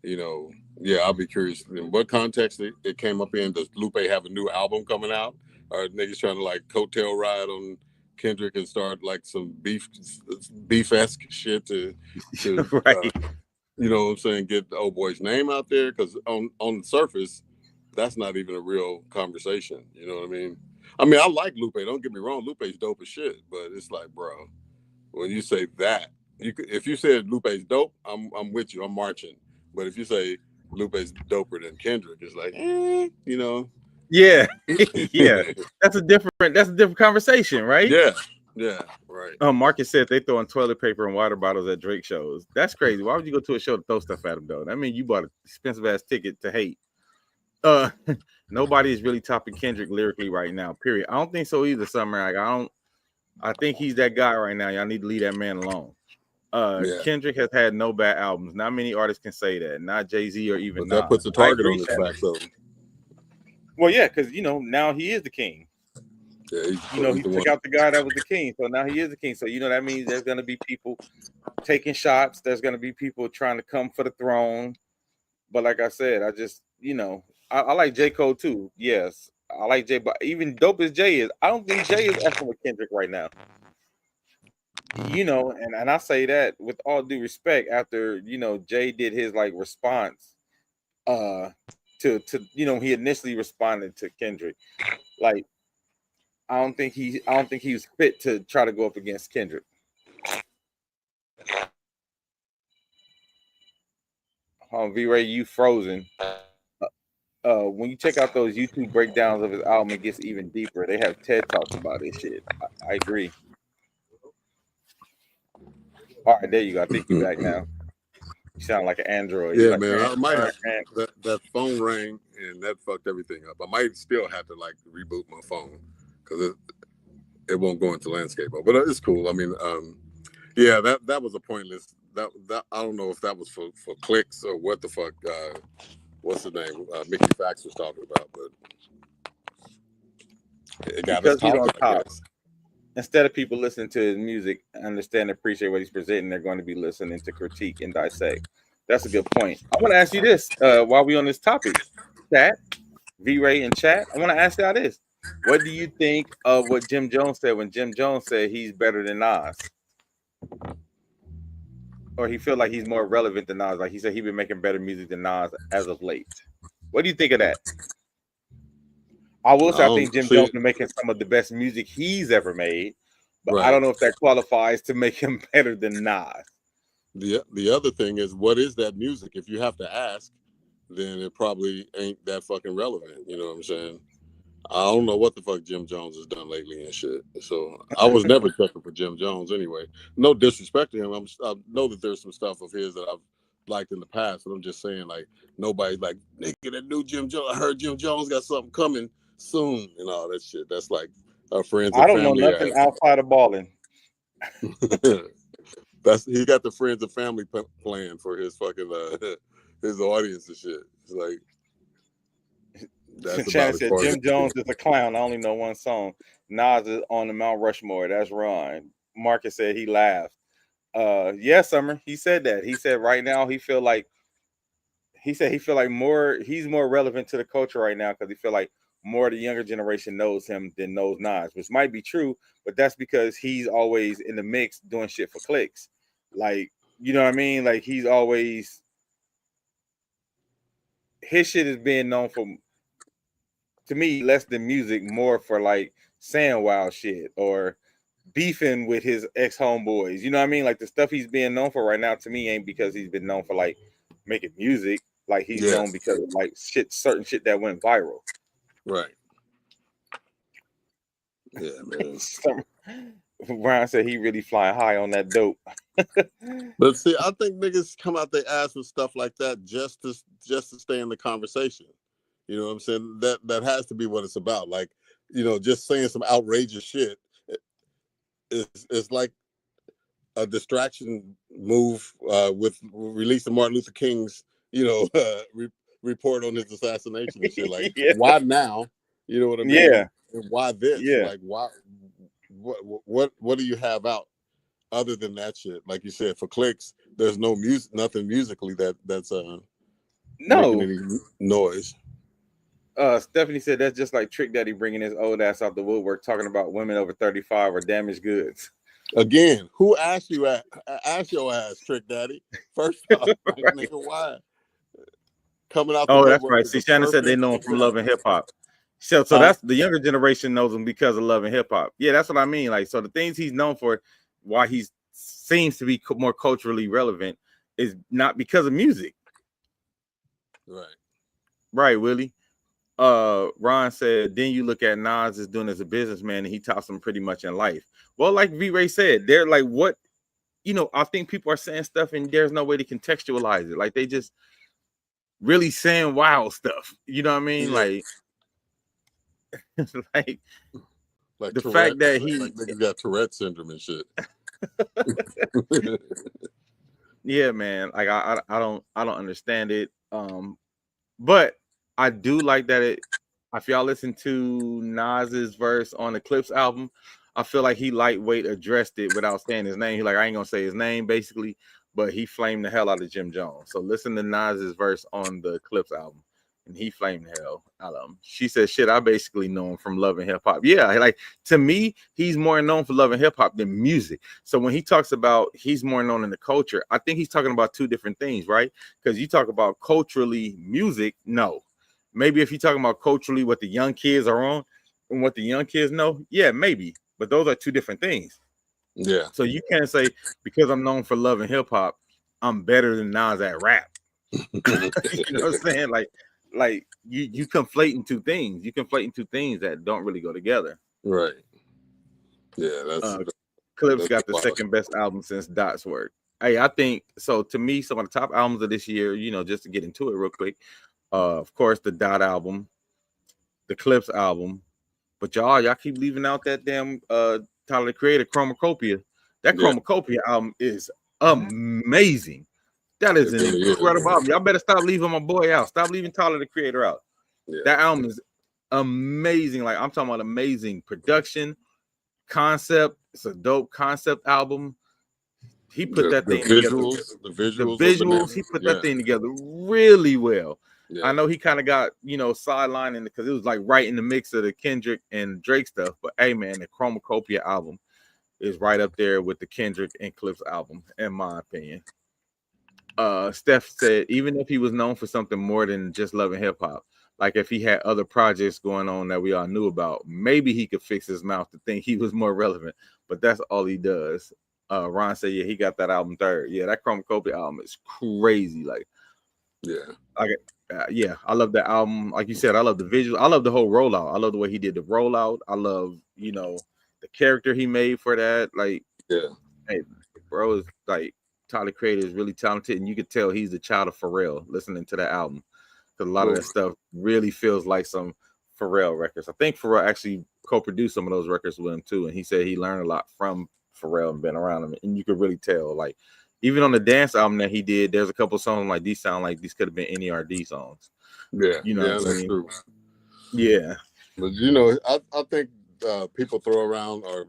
I'll be curious in what context it came up in. Does Lupe have a new album coming out, or niggas trying to like coattail ride on Kendrick and start like some beef-esque shit to right? You know what I'm saying? Get the old boy's name out there, because on the surface, that's not even a real conversation. You know what I mean? I mean, I like Lupe. Don't get me wrong. Lupe's dope as shit, but it's like, bro, when you say that, if you said Lupe's dope, I'm with you. I'm marching. But if you say Lupe's doper than Kendrick, it's like, Yeah, yeah. That's a different conversation, right? Yeah, right. Marcus said they throwing toilet paper and water bottles at Drake shows. That's crazy. Why would you go to a show to throw stuff at him though? I mean, you bought an expensive ass ticket to hate. Nobody is really topping Kendrick lyrically right now. Period. I don't think so either. Summer, like, I think he's that guy right now. Y'all need to leave that man alone. Kendrick has had no bad albums. Not many artists can say that. Not Jay-Z or even that puts a target on his back, though. Well, yeah, because now he is the king. Yeah, he took out the guy that was the king, so now he is the king. So that means there's gonna be people taking shots. There's gonna be people trying to come for the throne. But like I said, I just I like J. Cole too. Yes, I like Jay, but even dope as Jay is, I don't think Jay is effing with Kendrick right now. And I say that with all due respect after, Jay did his like response to to he initially responded to Kendrick. Like, I don't think he was fit to try to go up against Kendrick. V-Ray, you frozen. When you check out those YouTube breakdowns of his album, it gets even deeper. They have TED Talks about this shit. I agree. All right, there you go. I think you're back now. You sound like an android. Yeah, like, man. I might have that phone rang and that fucked everything up. I might still have to like reboot my phone because it won't go into landscape mode. But it's cool. I mean, yeah, that was a pointless. That I don't know if that was for clicks or what the fuck. What's the name? Mickey Fax was talking about, but it got us talking. I guess. Instead of people listening to his music, understand and appreciate what he's presenting, they're going to be listening to critique and dissect. That's a good point. I want to ask you this while we're on this topic. Chat, V-Ray and chat, I want to ask y'all this. What do you think of what Jim Jones said when Jim Jones said he's better than Nas? Or he feel like he's more relevant than Nas? Like he said he's been making better music than Nas as of late. What do you think of that? I will say I think Jim Jones is making some of the best music he's ever made, but I don't know if that qualifies to make him better than Nas. The other thing is, what is that music? If you have to ask, then it probably ain't that fucking relevant. You know what I'm saying? I don't know what the fuck Jim Jones has done lately and shit. So I was never checking for Jim Jones anyway. No disrespect to him. I know that there's some stuff of his that I've liked in the past, but I'm just saying, like, nobody's like, nigga, that new Jim Jones. I heard Jim Jones got something coming soon and all that shit. That's like our friends and family. I don't know nothing outside of balling. He got the friends and family plan for his fucking his audience and shit. It's like that's Shannon said Jim Jones is a clown. I only know one song. Nas is on the Mount Rushmore. That's Ron. Marcus said he laughed. Yeah, Summer. He said that. He said right now he feel like he's more relevant to the culture right now because he feel like more of the younger generation knows him than knows Nas, which might be true, but that's because he's always in the mix doing shit for clicks. Like, you know what I mean? Like he's always his shit is being known for, to me, less than music, more for like saying wild shit or beefing with his ex-homeboys. You know what I mean? Like the stuff he's being known for right now to me ain't because he's been known for like making music. Like he's known because of like certain shit that went viral. Right. Yeah, man. Brian said he really flying high on that dope. But see, I think niggas come out their ass with stuff like that just to stay in the conversation. You know what I'm saying? That has to be what it's about. Like, you know, just saying some outrageous shit is like a distraction move with releasing Martin Luther King's, you know, report on his assassination and shit. Like, why now? You know what I mean? Yeah. And why this? Yeah. Like, why? What do you have out other than that shit? Like you said, for clicks, there's no music, nothing musically that's making any noise. Stephanie said that's just like Trick Daddy bringing his old ass out the woodwork, talking about women over 35 or damaged goods. Again, who asked you? Ask your ass, Trick Daddy. First off, right. Nigga, why? Coming out. Oh, that's right. See, Shannon said they know him from Love and Hip Hop. So that's the younger generation knows him because of Love and Hip Hop. Yeah, that's what I mean. Like, so the things he's known for, why he seems to be more culturally relevant, is not because of music. Right, Willie. Ron said, then you look at Nas as doing as a businessman, and he taught them pretty much in life. Well, like V-Ray said, they're like, what, you know, I think people are saying stuff and there's no way to contextualize it. Like they just really saying wild stuff. You know what I mean? Yeah. like the Tourette, fact that he niggas got Tourette syndrome and shit. Yeah, man. Like I don't understand it. But I do like that if y'all listen to Nas's verse on the Clips album, I feel like he lightweight addressed it without saying his name. He like, I ain't gonna say his name basically, but he flamed the hell out of Jim Jones. So listen to Nas's verse on the Clips album, and he flamed the hell out of him. She said, shit, I basically know him from Love and Hip Hop. Yeah, like to me, he's more known for Love and Hip Hop than music. So when he talks about he's more known in the culture, I think he's talking about two different things, right? Because you talk about culturally music, no. Maybe if you're talking about culturally what the young kids are on and what the young kids know, yeah, maybe. But those are two different things. Yeah. So you can't say because I'm known for loving hip hop, I'm better than Nas at rap. You know what I'm saying? Like you conflating two things. You conflating two things that don't really go together. Right. Yeah, that's Clips got the wild. second best album since Dot's work. Hey, I think so. To me, some of the top albums of this year, you know, just to get into it real quick, of course, the Dot album, the Clips album, but y'all keep leaving out that damn Tyler the Creator Chromacopia. That Chromacopia album is amazing. That is an incredible album. Y'all better stop leaving my boy out. Stop leaving Tyler the Creator out. Yeah. That album is amazing. Like I'm talking about amazing production, concept. It's a dope concept album. He put that thing together. The visuals. He put that thing together really well. Yeah. I know he kind of got, you know, sidelining because it was like right in the mix of the Kendrick and Drake stuff. But hey, man, the Chromacopia album is right up there with the Kendrick and Clips album, in my opinion. Steph said even if he was known for something more than just loving hip hop, like if he had other projects going on that we all knew about, maybe he could fix his mouth to think he was more relevant. But that's all he does. Ron said, yeah, he got that album third. Yeah, that Chromacopia album is crazy. Like, yeah, I love that album. Like you said, I love the visual. I love the whole rollout. I love the way he did the rollout. I love, you know, the character he made for that. Like, hey, bro, is like Tyler Creator is really talented, and you could tell he's the child of Pharrell listening to that album. Because a lot of that stuff really feels like some Pharrell records. I think Pharrell actually co-produced some of those records with him too, and he said he learned a lot from Pharrell and been around him, and you could really tell. Like even on the dance album that he did, there's a couple songs like these sound like these could have been NERD songs. Yeah, you know, that's true. Yeah, but you know, I think people throw around, or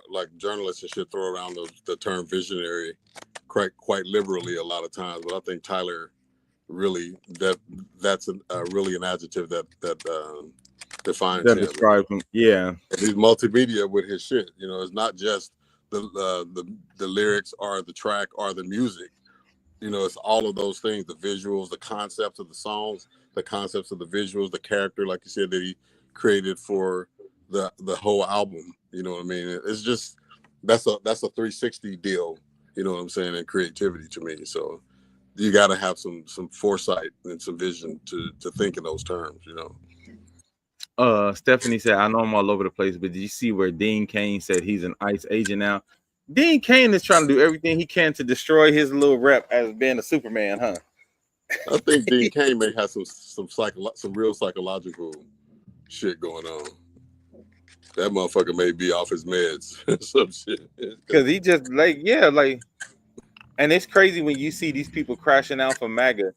like journalists and shit, throw around the term visionary quite liberally a lot of times. But I think Tyler really that's really an adjective that defines him. Describes him. Yeah, he's multimedia with his shit. You know, it's not just the lyrics or the track or the music. You know, it's all of those things: the visuals, the concepts of the songs, the concepts of the visuals, the character, like you said, that he created for the whole album. You know what I mean? It's just that's a 360 deal. You know what I'm saying? And creativity to me. So you got to have some foresight and some vision to think in those terms. You know. Stephanie said, I know I'm all over the place, but did you see where Dean Cain said he's an ICE agent now? Dean Cain is trying to do everything he can to destroy his little rep as being a Superman, huh? I think Dean Cain may have some real psychological shit going on. That motherfucker may be off his meds. Some shit. Because he just and it's crazy when you see these people crashing out for MAGA,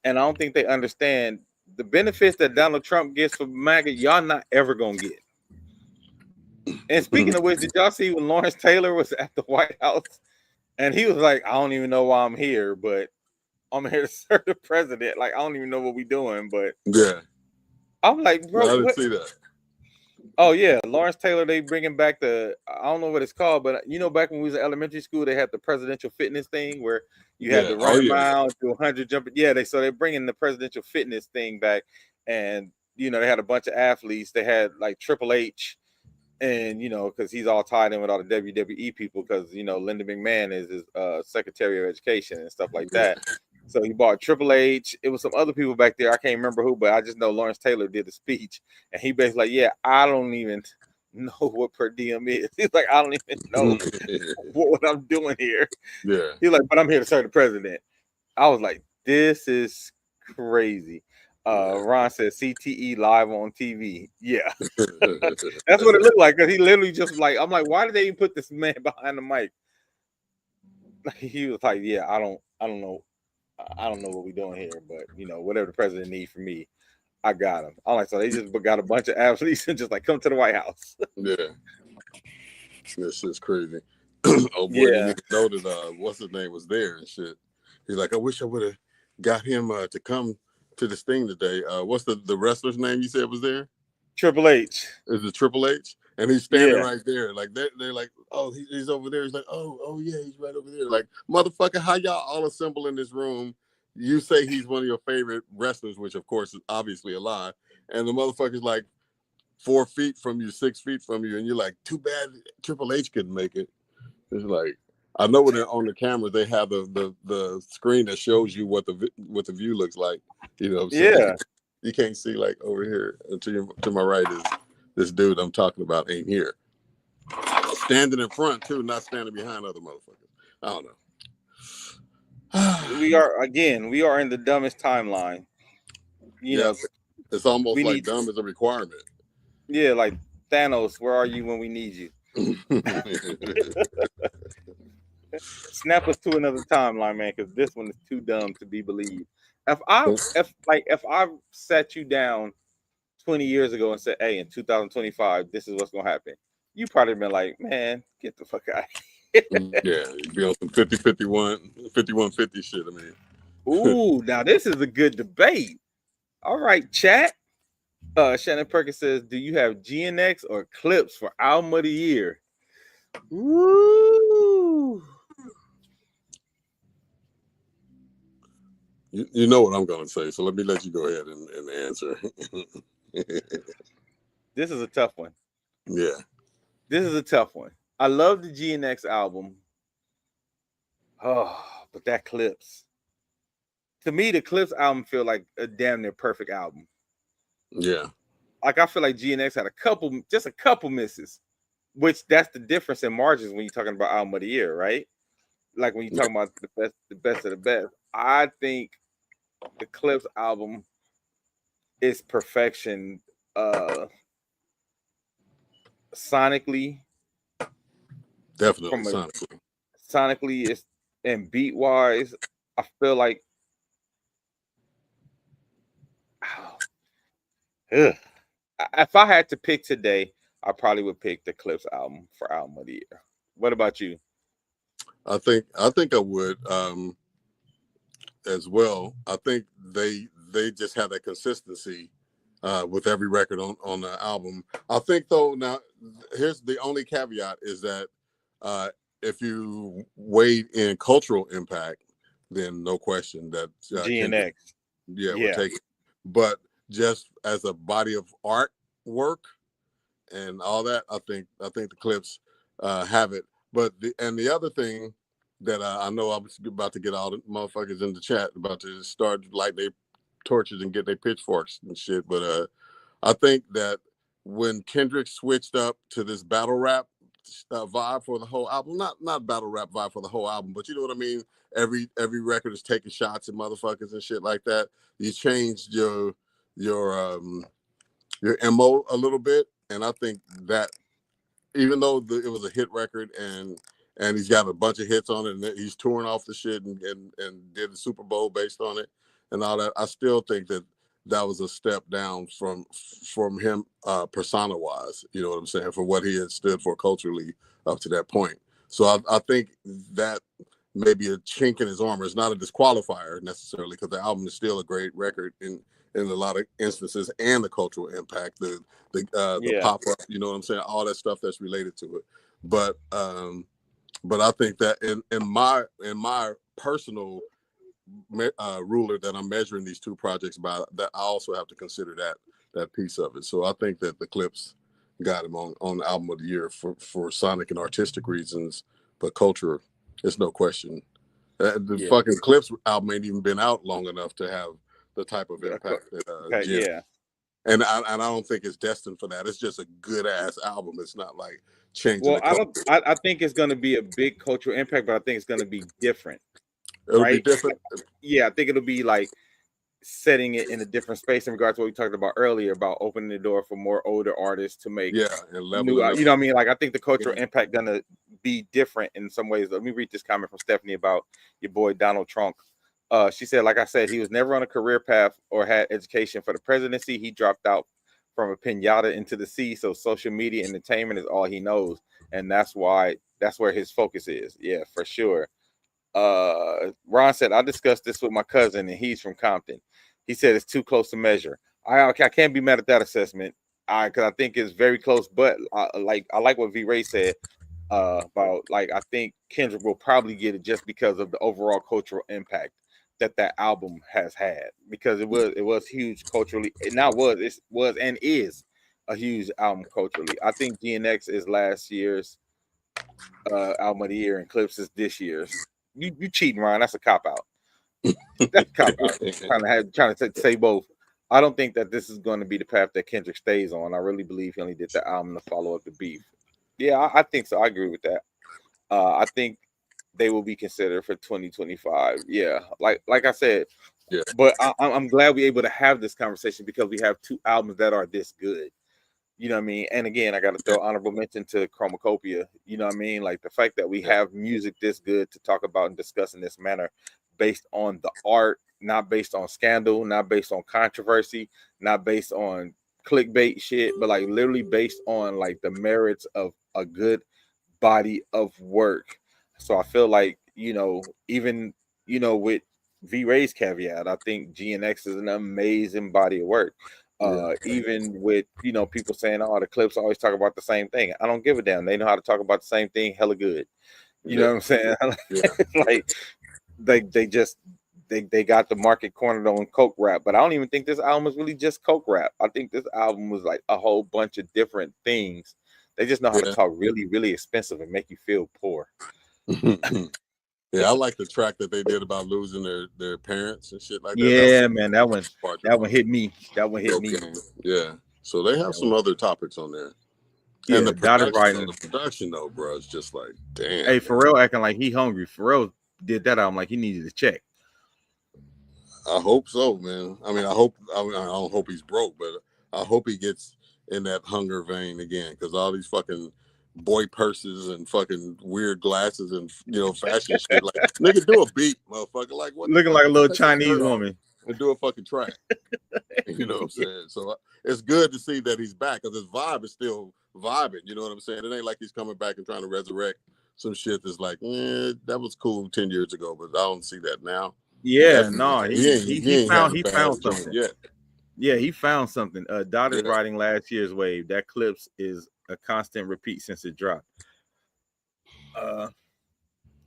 and I don't think they understand the benefits that Donald Trump gets for MAGA, y'all not ever gonna get. And speaking of which, did y'all see when Lawrence Taylor was at the White House and he was like, I don't even know why I'm here, but I'm here to serve the president. Like, I don't even know what we're doing, but yeah. I'm like, bro, I didn't see that. Oh yeah, Lawrence Taylor, they bringing back I don't know what it's called, but you know, back when we was in elementary school, they had the presidential fitness thing where you had to run a mile, do 100 jumping. Yeah, they're bringing the presidential fitness thing back, and you know, they had a bunch of athletes. They had like Triple H, and you know, because he's all tied in with all the WWE people, because you know, Linda McMahon is his Secretary of Education and stuff like that. So he bought Triple H. It was some other people back there. I can't remember who, but I just know Lawrence Taylor did the speech. And he basically like, yeah, I don't even know what per diem is. He's like, I don't even know what I'm doing here. Yeah. He's like, but I'm here to serve the president. I was like, this is crazy. Ron said CTE live on TV. Yeah. That's what it looked like. Because he literally just like, I'm like, why did they even put this man behind the mic? He was like, yeah, I don't know. I don't know what we're doing here, but you know, whatever the president needs from me, I got him. I'm like, so they just got a bunch of athletes and just like come to the White House. Yeah, this is crazy. Oh boy, you know that what's his name was there and shit. He's like, I wish I would have got him to come to this thing today. What's the wrestler's name you said was there? Triple H. Is it Triple H? And he's standing right there. Like they're like, oh, he's over there. He's like, oh yeah, he's right over there. Like, motherfucker, how y'all all assemble in this room you say he's one of your favorite wrestlers, which of course is obviously a lie, and the motherfucker's like 4 feet from you, 6 feet from you, and you're like, too bad Triple H couldn't make it. It's like, I know when they're on the camera, they have the screen that shows you what the view looks like. You know what I'm saying? Yeah. You can't see like over here. To my right is this dude I'm talking about ain't here. Standing in front too, not standing behind other motherfuckers. I don't know. We are in the dumbest timeline. You know, it's almost we like need dumb as a requirement. Yeah, like Thanos, where are you when we need you? Snap us to another timeline, man, because this one is too dumb to be believed. If I sat you down 20 years ago and said, hey, in 2025, this is what's gonna happen, you probably been like, man, get the fuck out of here. Yeah, you'd be on some 51-50 shit. I mean. Ooh, now this is a good debate. All right, chat. Shannon Perkins says, do you have GNX or Clips for album of the year? Woo! You know what I'm going to say, so let me let you go ahead and answer. This is a tough one. Yeah. This is a tough one. I love the GNX album. Oh, but that Clips. To me, the Clips album feel like a damn near perfect album. Yeah. Like, I feel like GNX had just a couple misses, which that's the difference in margins when you're talking about album of the year, right? Like when you're talking about the best of the best. I think the Clips album is perfection sonically. Definitely sonically it's and beat wise. I feel like if I had to pick today, I probably would pick the Clips album for album of the year. What about you? I think I would as well. I think they just have that consistency with every record on the album. I think though, now here's the only caveat is that if you weighed in cultural impact, then no question that GNX would take it. But just as a body of art work and all that, I think the Clips have it. But the other thing that I know I'm about to get all the motherfuckers in the chat about to start light their torches and get their pitchforks and shit. But I think that when Kendrick switched up to this battle rap vibe for the whole album, not battle rap vibe for the whole album, but you know what I mean? Every record is taking shots at motherfuckers and shit like that. You changed your MO a little bit, and I think that even though it was a hit record and he's got a bunch of hits on it and he's touring off the shit and did the Super Bowl based on it and all that, I still think that was a step down from him persona wise, you know what I'm saying, for what he had stood for culturally up to that point. So I think that maybe a chink in his armor. It's not a disqualifier necessarily because the album is still a great record in a lot of instances, and the cultural impact, the pop up, you know what I'm saying, all that stuff that's related to it. But I think that in my personal ruler that I'm measuring these two projects by, that I also have to consider that piece of it. So I think that the Clips got him on the album of the year for sonic and artistic reasons, but culture, it's no question. The fucking Clips album ain't even been out long enough to have the type of impact that and I don't think it's destined for that. It's just a good ass album. It's not like changing. Well, I think it's going to be a big cultural impact, but I think it's going to be different. It'll be different. Yeah, I think it'll be like setting it in a different space in regards to what we talked about earlier about opening the door for more older artists to make and level new, you know what I mean? Like, I think the cultural impact gonna be different in some ways. Let me read this comment from Stephanie about your boy Donald Trump. She said, like I said, he was never on a career path or had education for the presidency. He dropped out from a pinata into the sea. So social media entertainment is all he knows, and that's where his focus is. Yeah, for sure. Ron said, I discussed this with my cousin and he's from Compton. He said it's too close to measure. I can't be mad at that assessment. Because I think it's very close, but I like what V Ray said about, like, I think Kendrick will probably get it just because of the overall cultural impact that album has had, because it was huge culturally. It was and is a huge album culturally. I think GNX is last year's album of the year, and Clips is this year's. You cheating, Ryan? That's a cop out. That's a cop out. Trying to say both. I don't think that this is going to be the path that Kendrick stays on. I really believe he only did the album to follow up the beef. Yeah, I think so. I agree with that. I think they will be considered for 2025. Yeah, like I said. Yeah. But I'm glad we're able to have this conversation because we have two albums that are this good. You know what I mean? And again, I got to throw honorable mention to Chromacopia. You know what I mean? Like the fact that we have music this good to talk about and discuss in this manner, based on the art, not based on scandal, not based on controversy, not based on clickbait shit, but like literally based on like the merits of a good body of work. So I feel like, even, with V Ray's caveat, I think GNX is an amazing body of work. Even with people saying, "Oh, the Clips always talk about the same thing." I don't give a damn. They know how to talk about the same thing hella good. You know what I'm saying? Like they got the market cornered on coke rap, but I don't even think this album is really just coke rap. I think this album was like a whole bunch of different things. They just know how to talk really, really expensive and make you feel poor. Yeah, I like the track that they did about losing their parents and shit like that. Yeah, man, that one hit me. That one hit me. Yeah, so they have some other topics on there. Yeah, and the production though, bro, it's just like, damn. Hey, Pharrell acting like he hungry. Pharrell did that album like he needed a check. I hope so, man. I don't hope he's broke, but I hope he gets in that hunger vein again, because all these fucking boy purses and fucking weird glasses and fashion shit. Like, nigga, do a beat, motherfucker. Like, what? Looking like a little Chinese woman. And do a fucking track. You know what I'm saying? So it's good to see that he's back, because his vibe is still vibing. You know what I'm saying? It ain't like he's coming back and trying to resurrect some shit that's like, that was cool 10 years ago, but I don't see that now. Yeah, no, he found something. Yet. Yeah, he found something. Dotted riding last year's wave. That Clips is a constant repeat since it dropped.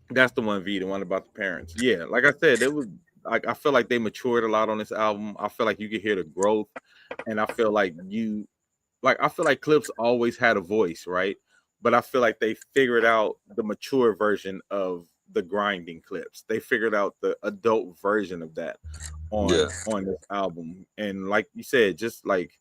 That's the one, the one about the parents. Yeah, like I said, it was like, I feel like they matured a lot on this album. I feel like you could hear the growth, and I feel like Clips always had a voice, right? But I feel like they figured out the mature version of the grinding Clips. They figured out the adult version of that on this album. And like you said, just like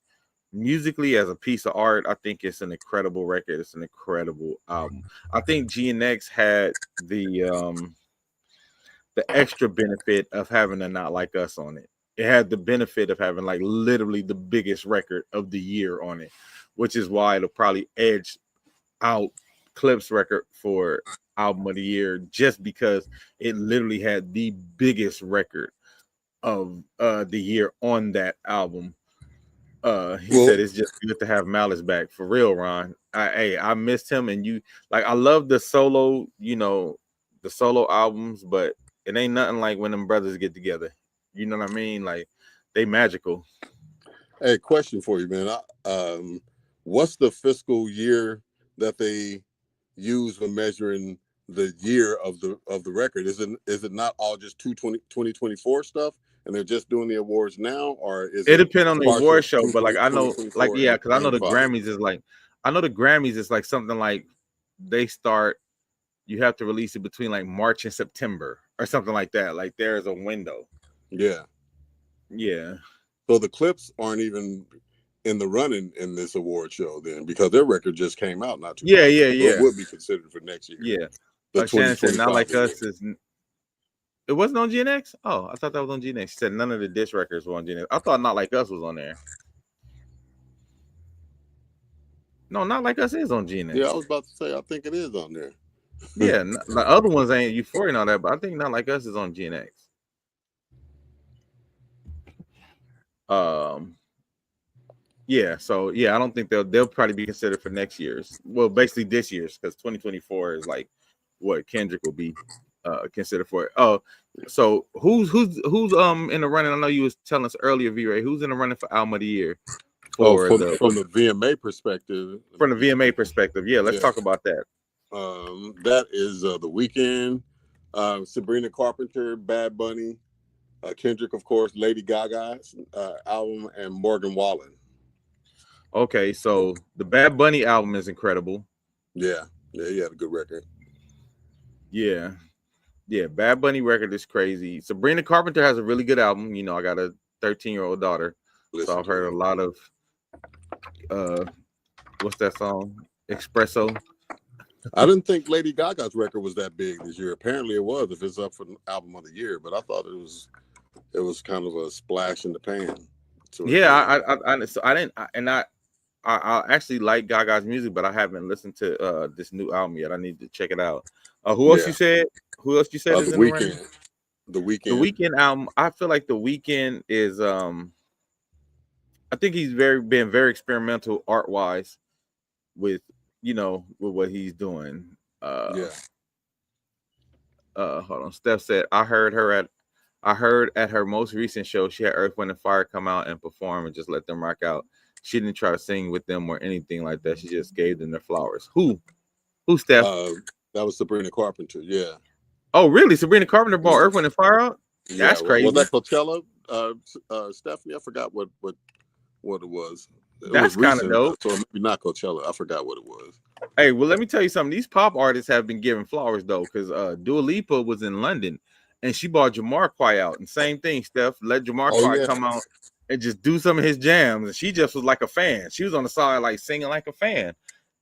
musically as a piece of art, I think it's an incredible record. It's an incredible album. I think GNX had the extra benefit of having a Not Like Us on it. It had the benefit of having like literally the biggest record of the year on it, which is why it'll probably edge out Clips record for album of the year, just because it literally had the biggest record of the year on that album. He said it's just good to have Malice back, for real, Ron. I missed him, and I love the solo, the solo albums, but it ain't nothing like when them brothers get together. You know what I mean? Like, they magical. Hey, question for you, man. What's the fiscal year that they use when measuring the year of the record? Is it not all just 2024 stuff, and they're just doing the awards now, or is it depends on the award show? But like, I know, like, yeah, because I know the Grammys is like something like they start, you have to release it between like March and September or something like that. Like, there's a window. Yeah. So the Clips aren't even in the running in this award show then, because their record just came out not too long ago. It would be considered for next year. Yeah. Like Shannon said, Not Like Us is. It wasn't on GNX? Oh, I thought that was on GNX. She said none of the diss records were on GNX. I thought Not Like Us was on there. No, Not Like Us is on GNX. Yeah, I was about to say, I think it is on there. Yeah, the other ones ain't Euphoria and all that, but I think Not Like Us is on GNX. Yeah, so I don't think they'll probably be considered for next year's. Well, basically this year's, because 2024 is like what Kendrick will be considered for it. Oh, so who's in the running? I know you was telling us earlier, V-Ray, who's in the running for album of the year? From the VMA perspective. From the VMA perspective, let's talk about that. That is The Weeknd, Sabrina Carpenter, Bad Bunny, Kendrick, of course, Lady Gaga's album, and Morgan Wallen. Okay, so the Bad Bunny album is incredible. Yeah, he had a good record. Yeah, Bad Bunny record is crazy. Sabrina Carpenter has a really good album. You know, I got a 13-year-old daughter, so I've heard a lot of what's that song? Espresso. I didn't think Lady Gaga's record was that big this year. Apparently, it was. If it's up for album of the year, but I thought it was kind of a splash in the pan. Yeah, I actually like Gaga's music, but I haven't listened to this new album yet. I need to check it out. Who else you said? Who else you said is The in the Weeknd? running? The Weeknd. The Weeknd album. I feel like the Weeknd is. I think he's been very experimental art wise with what he's doing. Hold on. Steph said I heard at her most recent show she had Earth, Wind and Fire come out and perform and just let them rock out. She didn't try to sing with them or anything like that. She just gave them their flowers. Who, Steph? That was Sabrina Carpenter. Yeah. Oh, really? Sabrina Carpenter brought Earth, Wind and Fire out? That's crazy. Was that Coachella? Stephanie, I forgot what it was. That's kind of dope. So maybe not Coachella. I forgot what it was. Hey, well, let me tell you something. These pop artists have been giving flowers though, because Dua Lipa was in London and she brought Jamiroquai out. And same thing, Steph. Let Jamiroquai come out and just do some of his jams. And she just was like a fan. She was on the side like singing like a fan.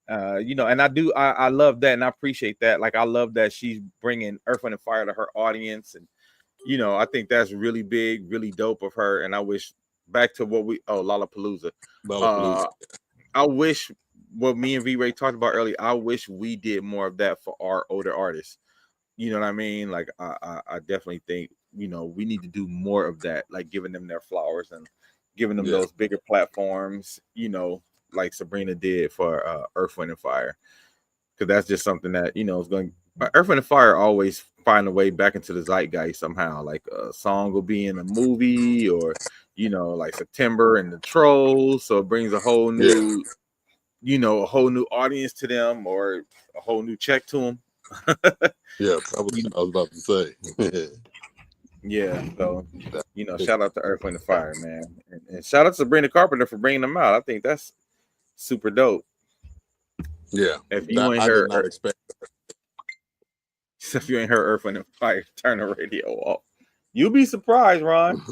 And I love that and I appreciate that. Like I love that she's bringing Earth, Wind and Fire to her audience, and I think that's really big, really dope of her. And I wish back to what Lollapalooza. I wish what me and V-Ray talked about earlier. I wish we did more of that for our older artists. You know what I mean? Like I definitely think we need to do more of that, like giving them their flowers and giving them those bigger platforms. Like Sabrina did for Earth, Wind and Fire, because that's just something that is going. Earth, Wind and Fire always find a way back into the zeitgeist somehow. Like a song will be in a movie, or like September and the Trolls, so it brings a whole new, a whole new audience to them, or a whole new check to them. Yeah, I was about to say. Yeah, so shout out to Earth, Wind and Fire, man, and shout out to Sabrina Carpenter for bringing them out. I think that's super dope. Yeah, if you ain't heard, I did not expect that. If you ain't heard Earth, Wind and Fire, turn the radio off. You'll be surprised, Ron.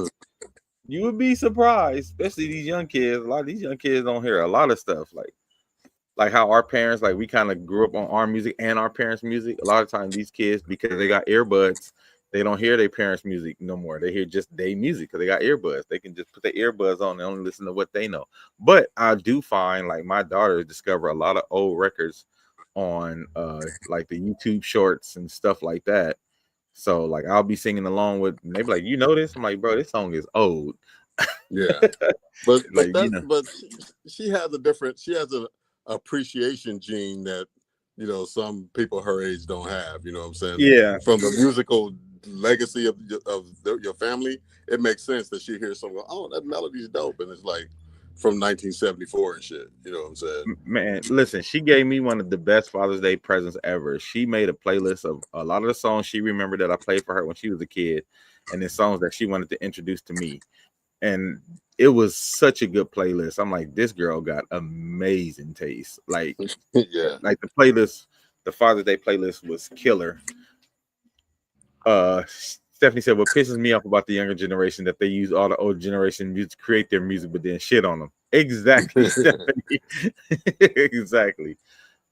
You would be surprised, especially these young kids. A lot of these young kids don't hear a lot of stuff, like how our parents, like we kind of grew up on our music and our parents' music. A lot of times these kids, because they got earbuds, they don't hear their parents' music no more. They hear just their music because they got earbuds. They can just put their earbuds on and only listen to what they know. But I do find like my daughters discover a lot of old records on like the YouTube shorts and stuff like that. So like I'll be singing along with, and they be like, this? I'm like, bro, this song is old. Yeah, but she has an appreciation gene that some people her age don't have. You know what I'm saying? Yeah. From the musical legacy of your family, it makes sense that she hears someone go, oh, that melody's dope, and it's like from 1974 and shit. You know what I'm saying? Man, listen, she gave me one of the best Father's Day presents ever. She made a playlist of a lot of the songs she remembered that I played for her when she was a kid, and the songs that she wanted to introduce to me. And it was such a good playlist. I'm like, this girl got amazing taste. Like, yeah, like the playlist, the Father's Day playlist was killer. Stephanie said, what pisses me off about the younger generation that they use all the older generation music to create their music, but then shit on them. Exactly, Stephanie. Exactly.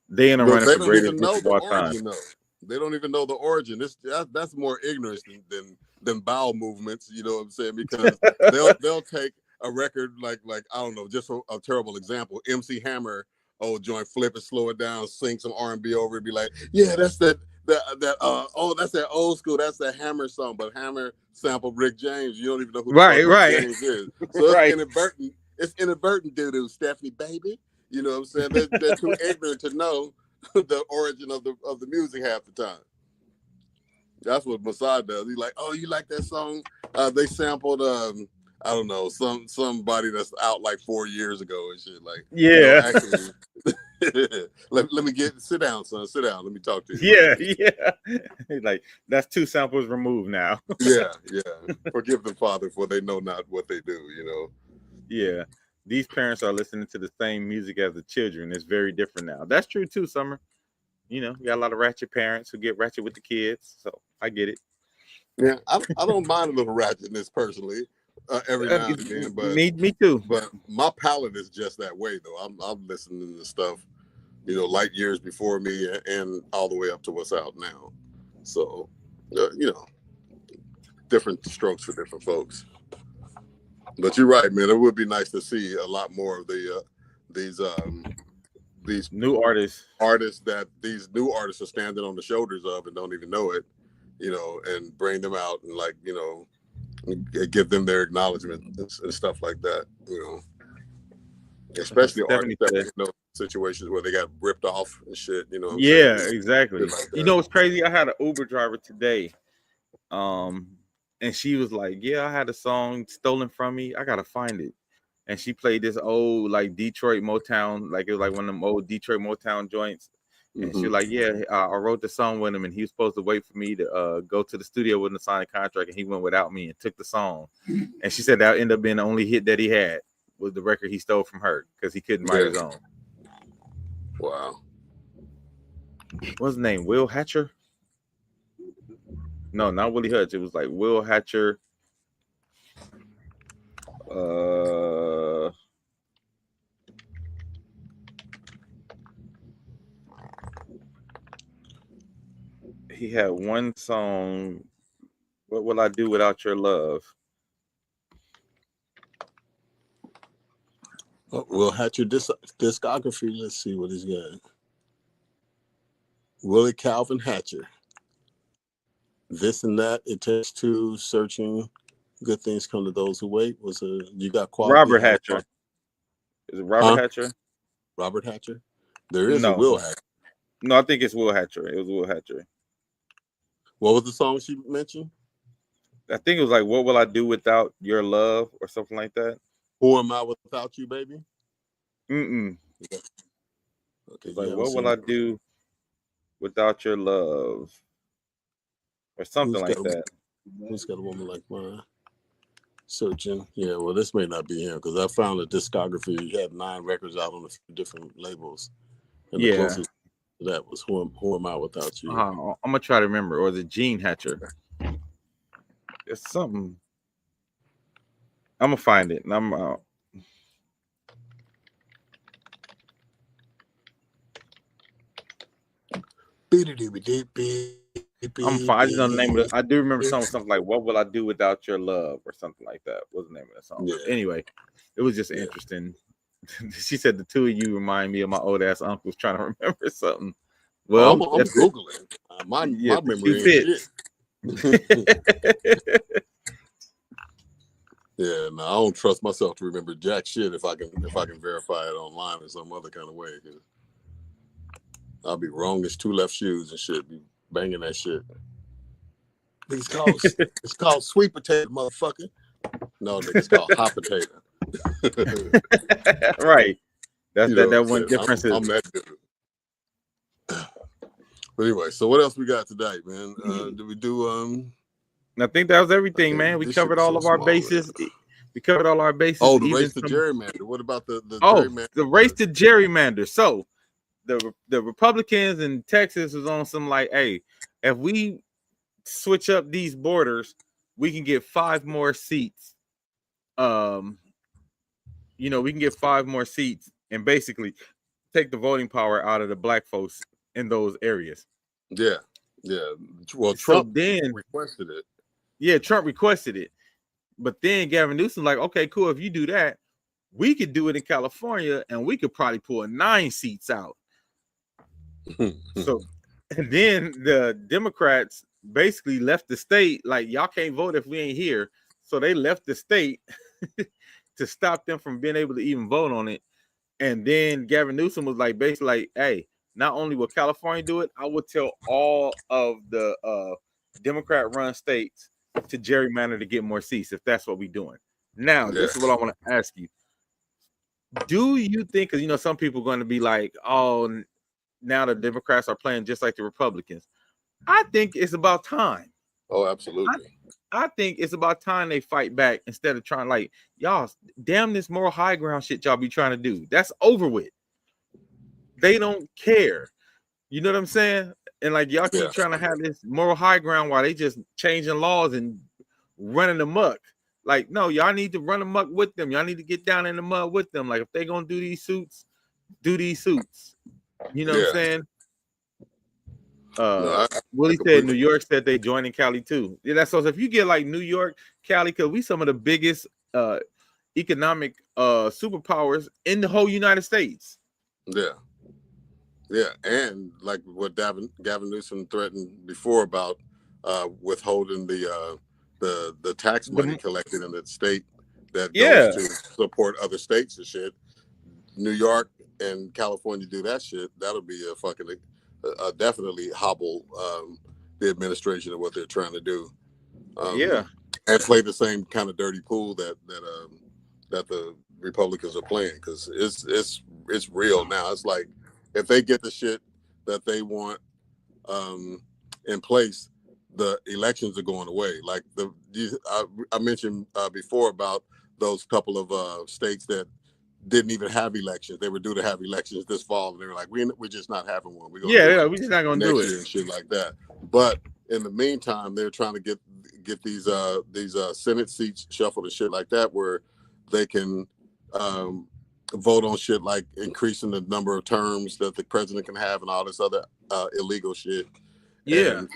They in a running for greatest music of all time. They don't even know the origin. That's more ignorance than bowel movements. You know what I'm saying? Because they'll take a record like I don't know, just a terrible example, MC Hammer, old joint, flip it, slow it down, sing some R&B over it, be like, yeah, that's that's that old school, that's that Hammer song, but Hammer sampled Rick James. You don't even know who Rick James is. So it's inadvertent doo-doo, Stephanie, baby. You know what I'm saying? They're too ignorant to know the origin of the music half the time. That's what Masad does. He's like, oh, you like that song? They sampled I don't know, somebody that's out like 4 years ago and shit. Like, yeah. Actually, let me sit down, son. Sit down. Let me talk to you. Yeah. Like that's 2 samples removed now. Yeah. Forgive them, Father, for they know not what they do. Yeah. These parents are listening to the same music as the children. It's very different now. That's true too, Summer. We got a lot of ratchet parents who get ratchet with the kids. So I get it. Yeah, I don't mind a little ratchetness personally, every now and then, Me too. But my palate is just that way, though. I'm listening to stuff, light years before me, and all the way up to what's out now. So, different strokes for different folks. But you're right, man. It would be nice to see a lot more of these new artists that these new artists are standing on the shoulders of and don't even know it, and bring them out and give them their acknowledgement and stuff like that, especially artists that are in those situations where they got ripped off and shit, Yeah, exactly. Like What's crazy? I had an Uber driver today, and she was like, "Yeah, I had a song stolen from me. I gotta find it." And she played this old like Detroit Motown, like it was like one of them old Detroit Motown joints. And she was like, "Yeah, I wrote the song with him, and he was supposed to wait for me to go to the studio with him to sign a contract, and he went without me and took the song." And she said that ended up being the only hit that he had was the record he stole from her because he couldn't write his own. Wow. What's his name? Will Hatcher? No, not Willie Hutch. It was like Will Hatcher. He had one song. What will I do without your love? Will Hatcher discography. Let's see what he's got. Willie Calvin Hatcher. This and That, It Takes Two, Searching, Good Things Come to Those Who Wait. You got quality. Robert Hatcher. Is it Robert Hatcher? Robert Hatcher? There is a Will Hatcher. No, I think it's Will Hatcher. It was Will Hatcher. What was the song she mentioned? I think it was like "What Will I Do Without Your Love" or something like that. Who Am I Without You, Baby? Yeah. Okay. Like, what will I do without your love? Or something like that. Who's got a woman like mine? Searching. Yeah, well, this may not be him because I found a discography. He had 9 records out on a few different labels. And the closest to that was Who Am I Without You? I'm going to try to remember. Or the Gene Hatcher. It's something. I'm going to find it. And I'm I just don't name it. I do remember something like "What Will I Do Without Your Love" or something like that. What's the name of that song? Yeah. But anyway, it was just interesting. She said the two of you remind me of my old ass uncles trying to remember something. Well, I'm Googling. My memory is shit. Yeah, no, I don't trust myself to remember jack shit if I can verify it online in some other kind of way. I'll be wrong as 2 left shoes and shit. Be banging that shit. It's called sweet potato, motherfucker. No, nigga, it's called hot potato. Right. That's that one difference. I'm that dude. But anyway, so what else we got today, man? Did we do I think that was everything, man. We covered all of our bases. We covered all our bases. Oh, the race to gerrymander. What about the gerrymander? The race to gerrymander. So the Republicans in Texas was on some like, hey, if we switch up these borders, we can get 5 more seats. We can get 5 more seats and basically take the voting power out of the black folks in those areas. Yeah. Well, Trump then requested it. Yeah, Trump requested it. But then Gavin Newsom like, okay, cool. If you do that, we could do it in California and we could probably pull 9 seats out. So, and then the Democrats basically left the state like, y'all can't vote if we ain't here. So they left the state to stop them from being able to even vote on it. And then Gavin Newsom was like, basically like, hey, not only will California do it, I will tell all of the Democrat-run states to gerrymander to get more seats if that's what we're doing. Now, this is what I want to ask you. Do you think? Because some people are going to be like, "Oh, now the Democrats are playing just like the Republicans." I think it's about time. Oh, absolutely. I think it's about time they fight back instead of trying like y'all damn this moral high ground shit y'all be trying to do. That's over with. They don't care. You know what I'm saying? And like y'all keep trying to have this moral high ground while they just changing laws and running amok. Like, no, y'all need to run amok with them. Y'all need to get down in the mud with them. Like, if they gonna do these suits, do these suits. You know what I'm saying? Willie said New York said they joining Cali too. Yeah, that's so if you get like New York, Cali, because we some of the biggest economic superpowers in the whole United States. Yeah, and like what Gavin Newsom threatened before about withholding the tax money collected in the state that goes to support other states and shit. New York and California do that shit. That'll be a fucking definitely hobble the administration of what they're trying to do. And play the same kind of dirty pool that the Republicans are playing, because it's real now. It's like if they get the shit that they want in place, the elections are going away. Like I mentioned before about those couple of states that didn't even have elections. They were due to have elections this fall, and they were like, "We're just not having one. We're we're just not gonna do it and shit like that." But in the meantime, they're trying to get these Senate seats shuffled and shit like that, where they can vote on shit like increasing the number of terms that the president can have and all this other illegal shit. And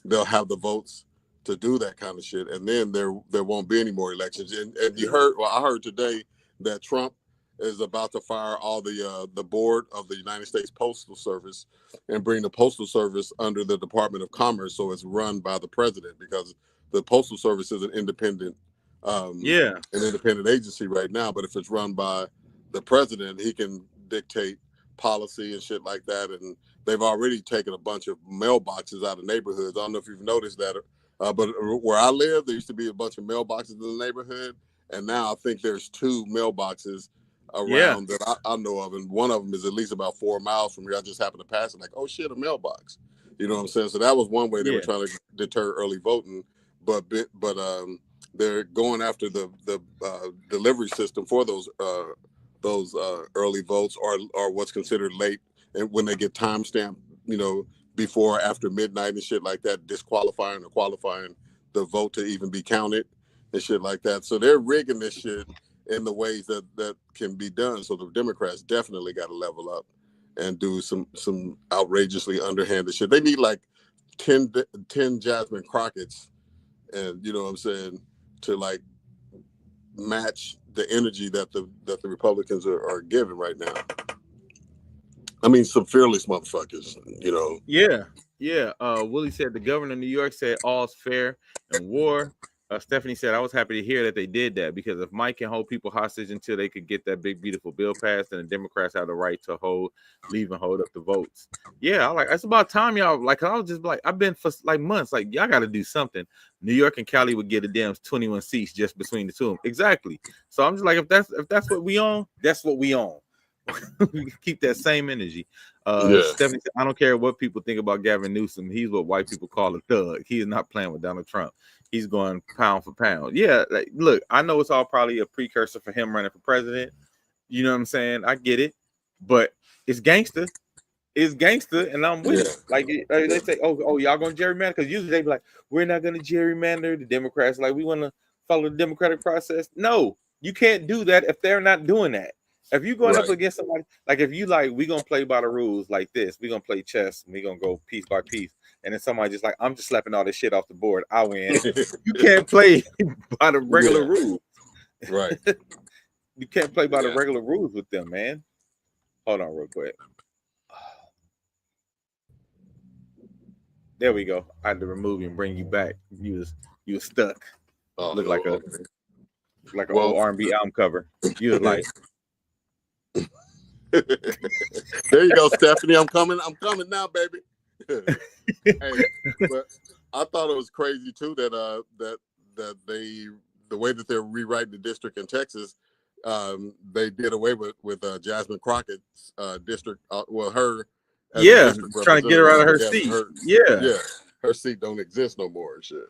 they'll have the votes to do that kind of shit, and then there won't be any more elections. And I heard today that Trump is about to fire all the board of the United States Postal Service and bring the Postal Service under the Department of Commerce, so it's run by the president, because the Postal Service is an independent agency right now. But if it's run by the president, he can dictate policy and shit like that. And they've already taken a bunch of mailboxes out of neighborhoods. I don't know if you've noticed that, but where I live, there used to be a bunch of mailboxes in the neighborhood, and now I think there's 2 mailboxes around that I know of, and one of them is at least about 4 miles from here. I just happened to pass it, like, oh shit, a mailbox. You know what I'm saying? So that was one way they were trying to deter early voting, but they're going after the delivery system for those early votes, or what's considered late, and when they get time stamped, before or after midnight and shit like that, disqualifying or qualifying the vote to even be counted and shit like that. So they're rigging this shit in the ways that can be done. So the Democrats definitely got to level up and do some outrageously underhanded shit. They need like 10 Jasmine Crockett's, and you know what I'm saying, to like match the energy that the Republicans are giving right now. I mean, some fearless motherfuckers, Willie said the governor of New York said all's fair in war. Stephanie said, I was happy to hear that they did that, because if Mike can hold people hostage until they could get that big, beautiful bill passed, then the Democrats have the right to leave and hold up the votes. Yeah, it's about time y'all, like, I was just like, I've been for like months, like, y'all got to do something. New York and Cali would get a damn 21 seats just between the two of them. Exactly. So I'm just like, if that's what we own, that's what we own. We keep that same energy. Stephanie said, I don't care what people think about Gavin Newsom. He's what white people call a thug. He is not playing with Donald Trump. He's going pound for pound. Yeah, like, look, I know it's all probably a precursor for him running for president. You know what I'm saying? I get it, but it's gangster. It's gangster, and I'm with it. Like they say, oh, y'all going to gerrymander? Because usually they be like, we're not going to gerrymander. The Democrats like, we want to follow the democratic process. No, you can't do that if they're not doing that. If you're going up against somebody, like if you like, we're going to play by the rules like this. We're going to play chess, and we're going to go piece by piece. And then somebody just like, I'm just slapping all this shit off the board. I win. You can't play by the regular rules. Right. You can't play by the regular rules with them, man. Hold on real quick. There we go. I had to remove you and bring you back. You was stuck. Look like an old R&B album cover. You was like, there you go, Stephanie. I'm coming now, baby. Hey, but I thought it was crazy too that the way that they're rewriting the district in Texas, they did away with Jasmine Crockett's district. Her as a Yeah, district trying to get her out of her representative. seat. Yeah, Her seat don't exist no more and shit.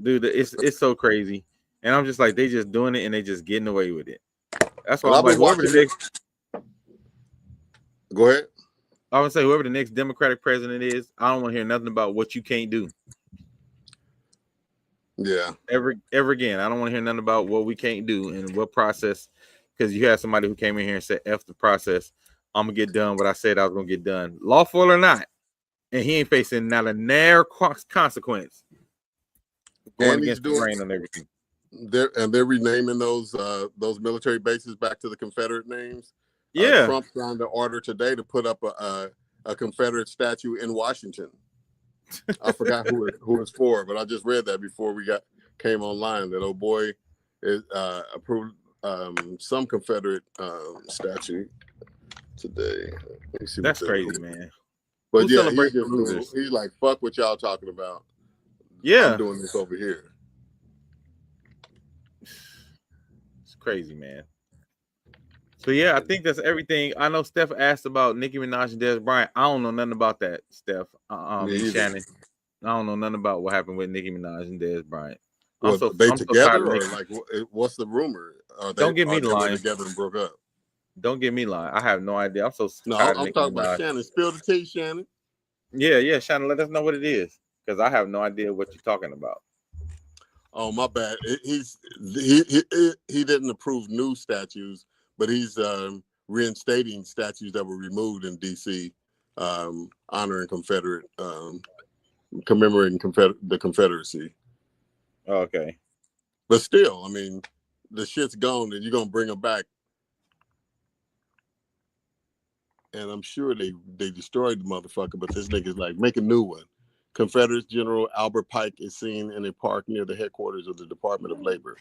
dude, it's so crazy, and I'm just like, they just doing it and they just getting away with it. That's why And I'm I've like, been whoever the watching. next, Go ahead. I would say whoever the next Democratic president is, I don't want to hear nothing about what you can't do. Yeah. Ever again, I don't want to hear nothing about what we can't do and what process, because you had somebody who came in here and said, "F the process. I'm gonna get done what I said I was gonna get done, lawful or not," and he ain't facing not a nair consequence going And he's against the doing. grain on everything. They're renaming those military bases back to the Confederate names. Yeah, Trump signed the order today to put up a Confederate statue in Washington. I forgot who it's for, but I just read that before we came online. That old boy is approved some Confederate statue today. Let me see. that's crazy, man. But Who yeah, celebrates the losers? he's like, fuck what y'all talking about. Yeah, I'm doing this over here. it's crazy, man. So yeah, I think that's everything. I know Steph asked about Nicki Minaj and Dez Bryant. I don't know nothing about that, Steph. Shannon. I don't know nothing about what happened with Nicki Minaj and Dez Bryant. Well, they I'm together so or like what's the rumor? Don't get me lying. Together and broke up. Don't get me lying. I have no idea. I'm so No, tired. I'm talking about Shannon. Spill the tea, Shannon. Yeah, Shannon. Let us know what it is, because I have no idea what you're talking about. Oh, my bad. He didn't approve new statues, but he's reinstating statues that were removed in D.C. Honoring Confederate, commemorating the Confederacy. Okay. But still, I mean, the shit's gone, and you're gonna bring them back. And I'm sure they destroyed the motherfucker, but this nigga's like, make a new one. Confederate General Albert Pike is seen in a park near the headquarters of the Department of Labor.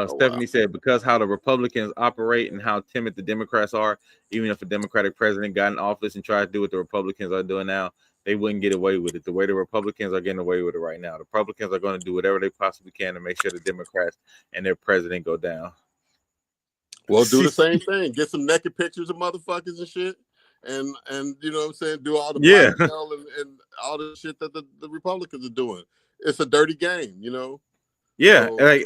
Stephanie said, because how the Republicans operate and how timid the Democrats are, even if a Democratic president got in office and tried to do what the Republicans are doing now, they wouldn't get away with it. The way the Republicans are getting away with it right now, the Republicans are going to do whatever they possibly can to make sure the Democrats and their president go down. Well, do the same thing. Get some naked pictures of motherfuckers and shit. And you know what I'm saying? Do all the blackmail and all the shit that the Republicans are doing. It's a dirty game, you know? Yeah, so, like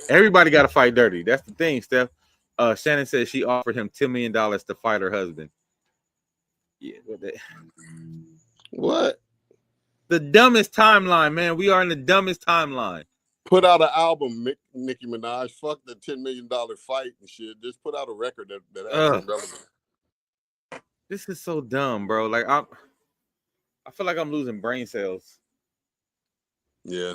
everybody got to fight dirty. That's the thing, Steph. Shannon said she offered him $10 million to fight her husband. Yeah, what? The dumbest timeline, man. We are in the dumbest timeline. Put out an album, Nicki Minaj. Fuck the $10 million fight and shit. Just put out a record that has some relevance. This is so dumb, bro. Like I feel like I'm losing brain cells. Yeah.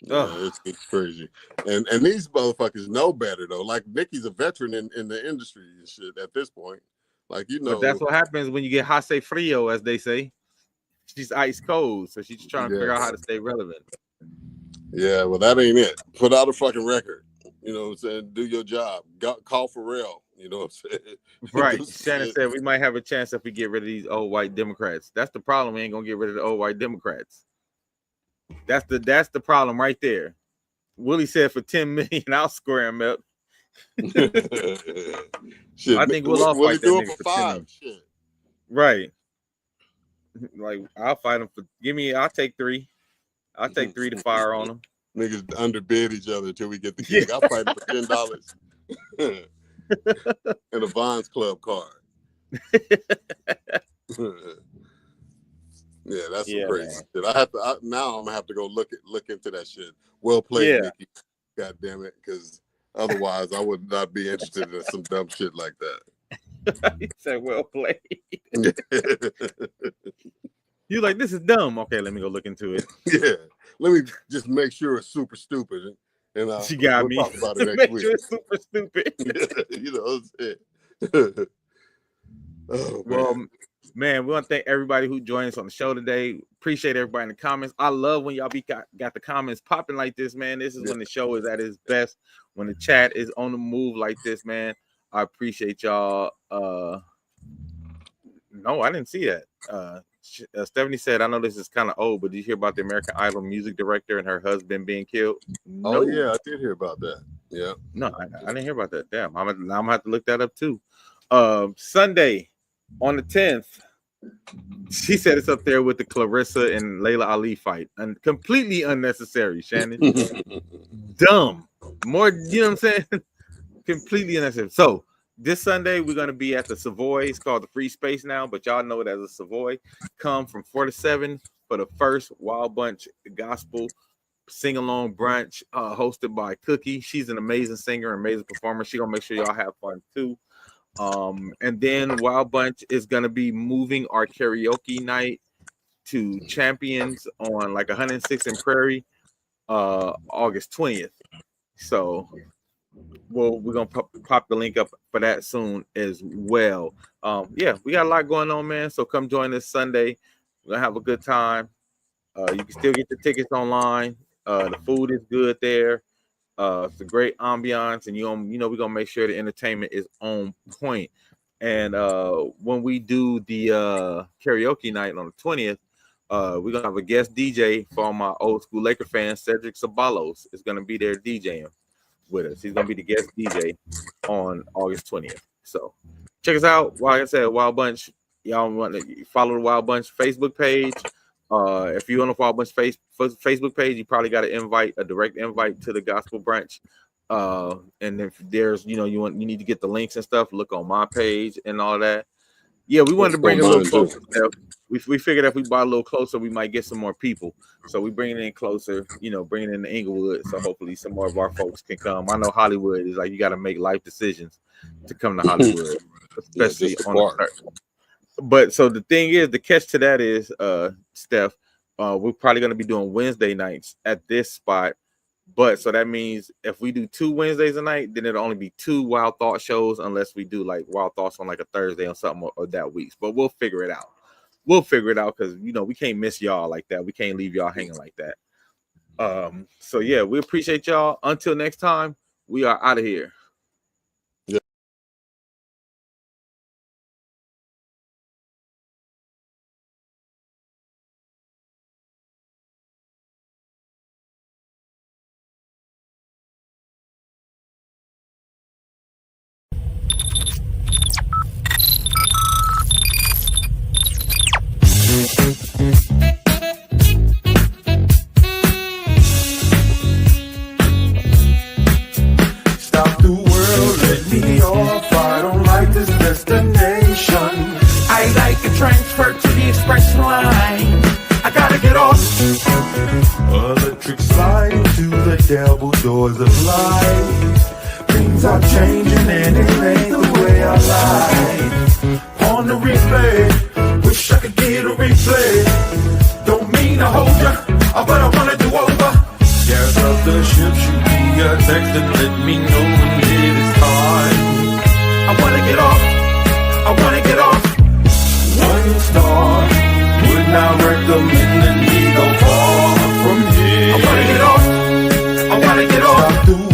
Yeah, it's crazy. And these motherfuckers know better though. Like Nicki's a veteran in the industry and shit at this point. Like, you know. But that's what happens when you get hase frio, as they say. She's ice cold, so she's trying to figure out how to stay relevant. Yeah, well, that ain't it. Put out a fucking record. You know what I'm saying? Do your job. Call Pharrell. You know what I'm saying? Right. Shannon said we might have a chance if we get rid of these old white Democrats. That's the problem. We ain't gonna get rid of the old white Democrats. That's the problem right there. Willie said for 10 million, I'll square him up. Shit, I think we'll all fight that nigga for 5. Shit. Right. Like I'll fight him for. I'll take 3. I'll take 3 to fire on him. Niggas underbid each other until we get the gig. I'll fight him for $10 and a Vons Club card. Yeah, that's some crazy shit. Now I'm gonna have to go look into that shit. Well played, Nicki. God damn it, because otherwise I would not be interested in some dumb shit like that. He said, "Well played." You like, this is dumb. Okay, let me go look into it. Yeah, let me just make sure it's super stupid, and she got me. Talk about it next make week. Sure it's super stupid. Yeah, you know what I'm saying. Well, man, we want to thank everybody who joined us on the show today. Appreciate everybody in the comments. I love when y'all got the comments popping like this, man. This is when the show is at its best. When the chat is on the move like this, man. I appreciate y'all. No, I didn't see that. Stephanie said, I know this is kind of old, but did you hear about the American Idol music director and her husband being killed? No. Oh, yeah, I did hear about that. Yeah. No, I didn't hear about that. Damn, I'm gonna have to look that up too. Sunday on the 10th, she said it's up there with the Clarissa and Layla Ali fight, and completely unnecessary. Shannon, dumb. More, you know what I'm saying? Completely unnecessary. So this Sunday we're gonna be at the Savoy. It's called the Free Space now, but y'all know it as a Savoy. Come from 4 to 7 for the first Wild Bunch Gospel sing along brunch, hosted by Cookie. She's an amazing singer, amazing performer. She's gonna make sure y'all have fun too. And then Wild Bunch is gonna be moving our karaoke night to Champions on like 106 and Prairie, August 20th. So we're gonna pop the link up for that soon as well. Yeah, we got a lot going on, man. So come join us Sunday. We're gonna have a good time. You can still get the tickets online. The food is good there. It's a great ambiance, and we're gonna make sure the entertainment is on point. And when we do the karaoke night on the 20th, we're gonna have a guest DJ from my old school Laker fan, Cedric Sabalos, is gonna be there DJing with us. He's gonna be the guest DJ on August 20th. So check us out. Like I said, Wild Bunch. Y'all want to follow the Wild Bunch Facebook page. If you're on the Wild Bunch Facebook page, you probably got a direct invite to the Gospel Brunch. And if there's, you need to get the links and stuff, look on my page and all that. Yeah, we wanted to bring it a little closer. We figured if we bought a little closer, we might get some more people. So we bring it in closer, bring it in to Inglewood. So hopefully some more of our folks can come. I know Hollywood is like, you got to make life decisions to come to Hollywood, especially on the start. But so the thing is, the catch to that is, Steph, we're probably going to be doing Wednesday nights at this spot. But so that means if we do 2 Wednesdays a night, then it'll only be 2 Wild Thought shows, unless we do like Wild Thoughts on like a Thursday or something or that week. But we'll figure it out. Because we can't miss y'all like that. We can't leave y'all hanging like that. So yeah, we appreciate y'all. Until next time, we are out of here. Stop the world, let me off. I don't like this destination. I like a transfer to the express line. I gotta get off. Electric slide into the double doors of life. Things are changing and it ain't the way I like. On the replay, wish I could get a replay. Don't mean to hold ya, but I wanna do over. Gas up the ship, shoot me a text and let me know when it is time. I wanna get off. 1 star, would not recommend that we go far from here. I wanna get off. Stop the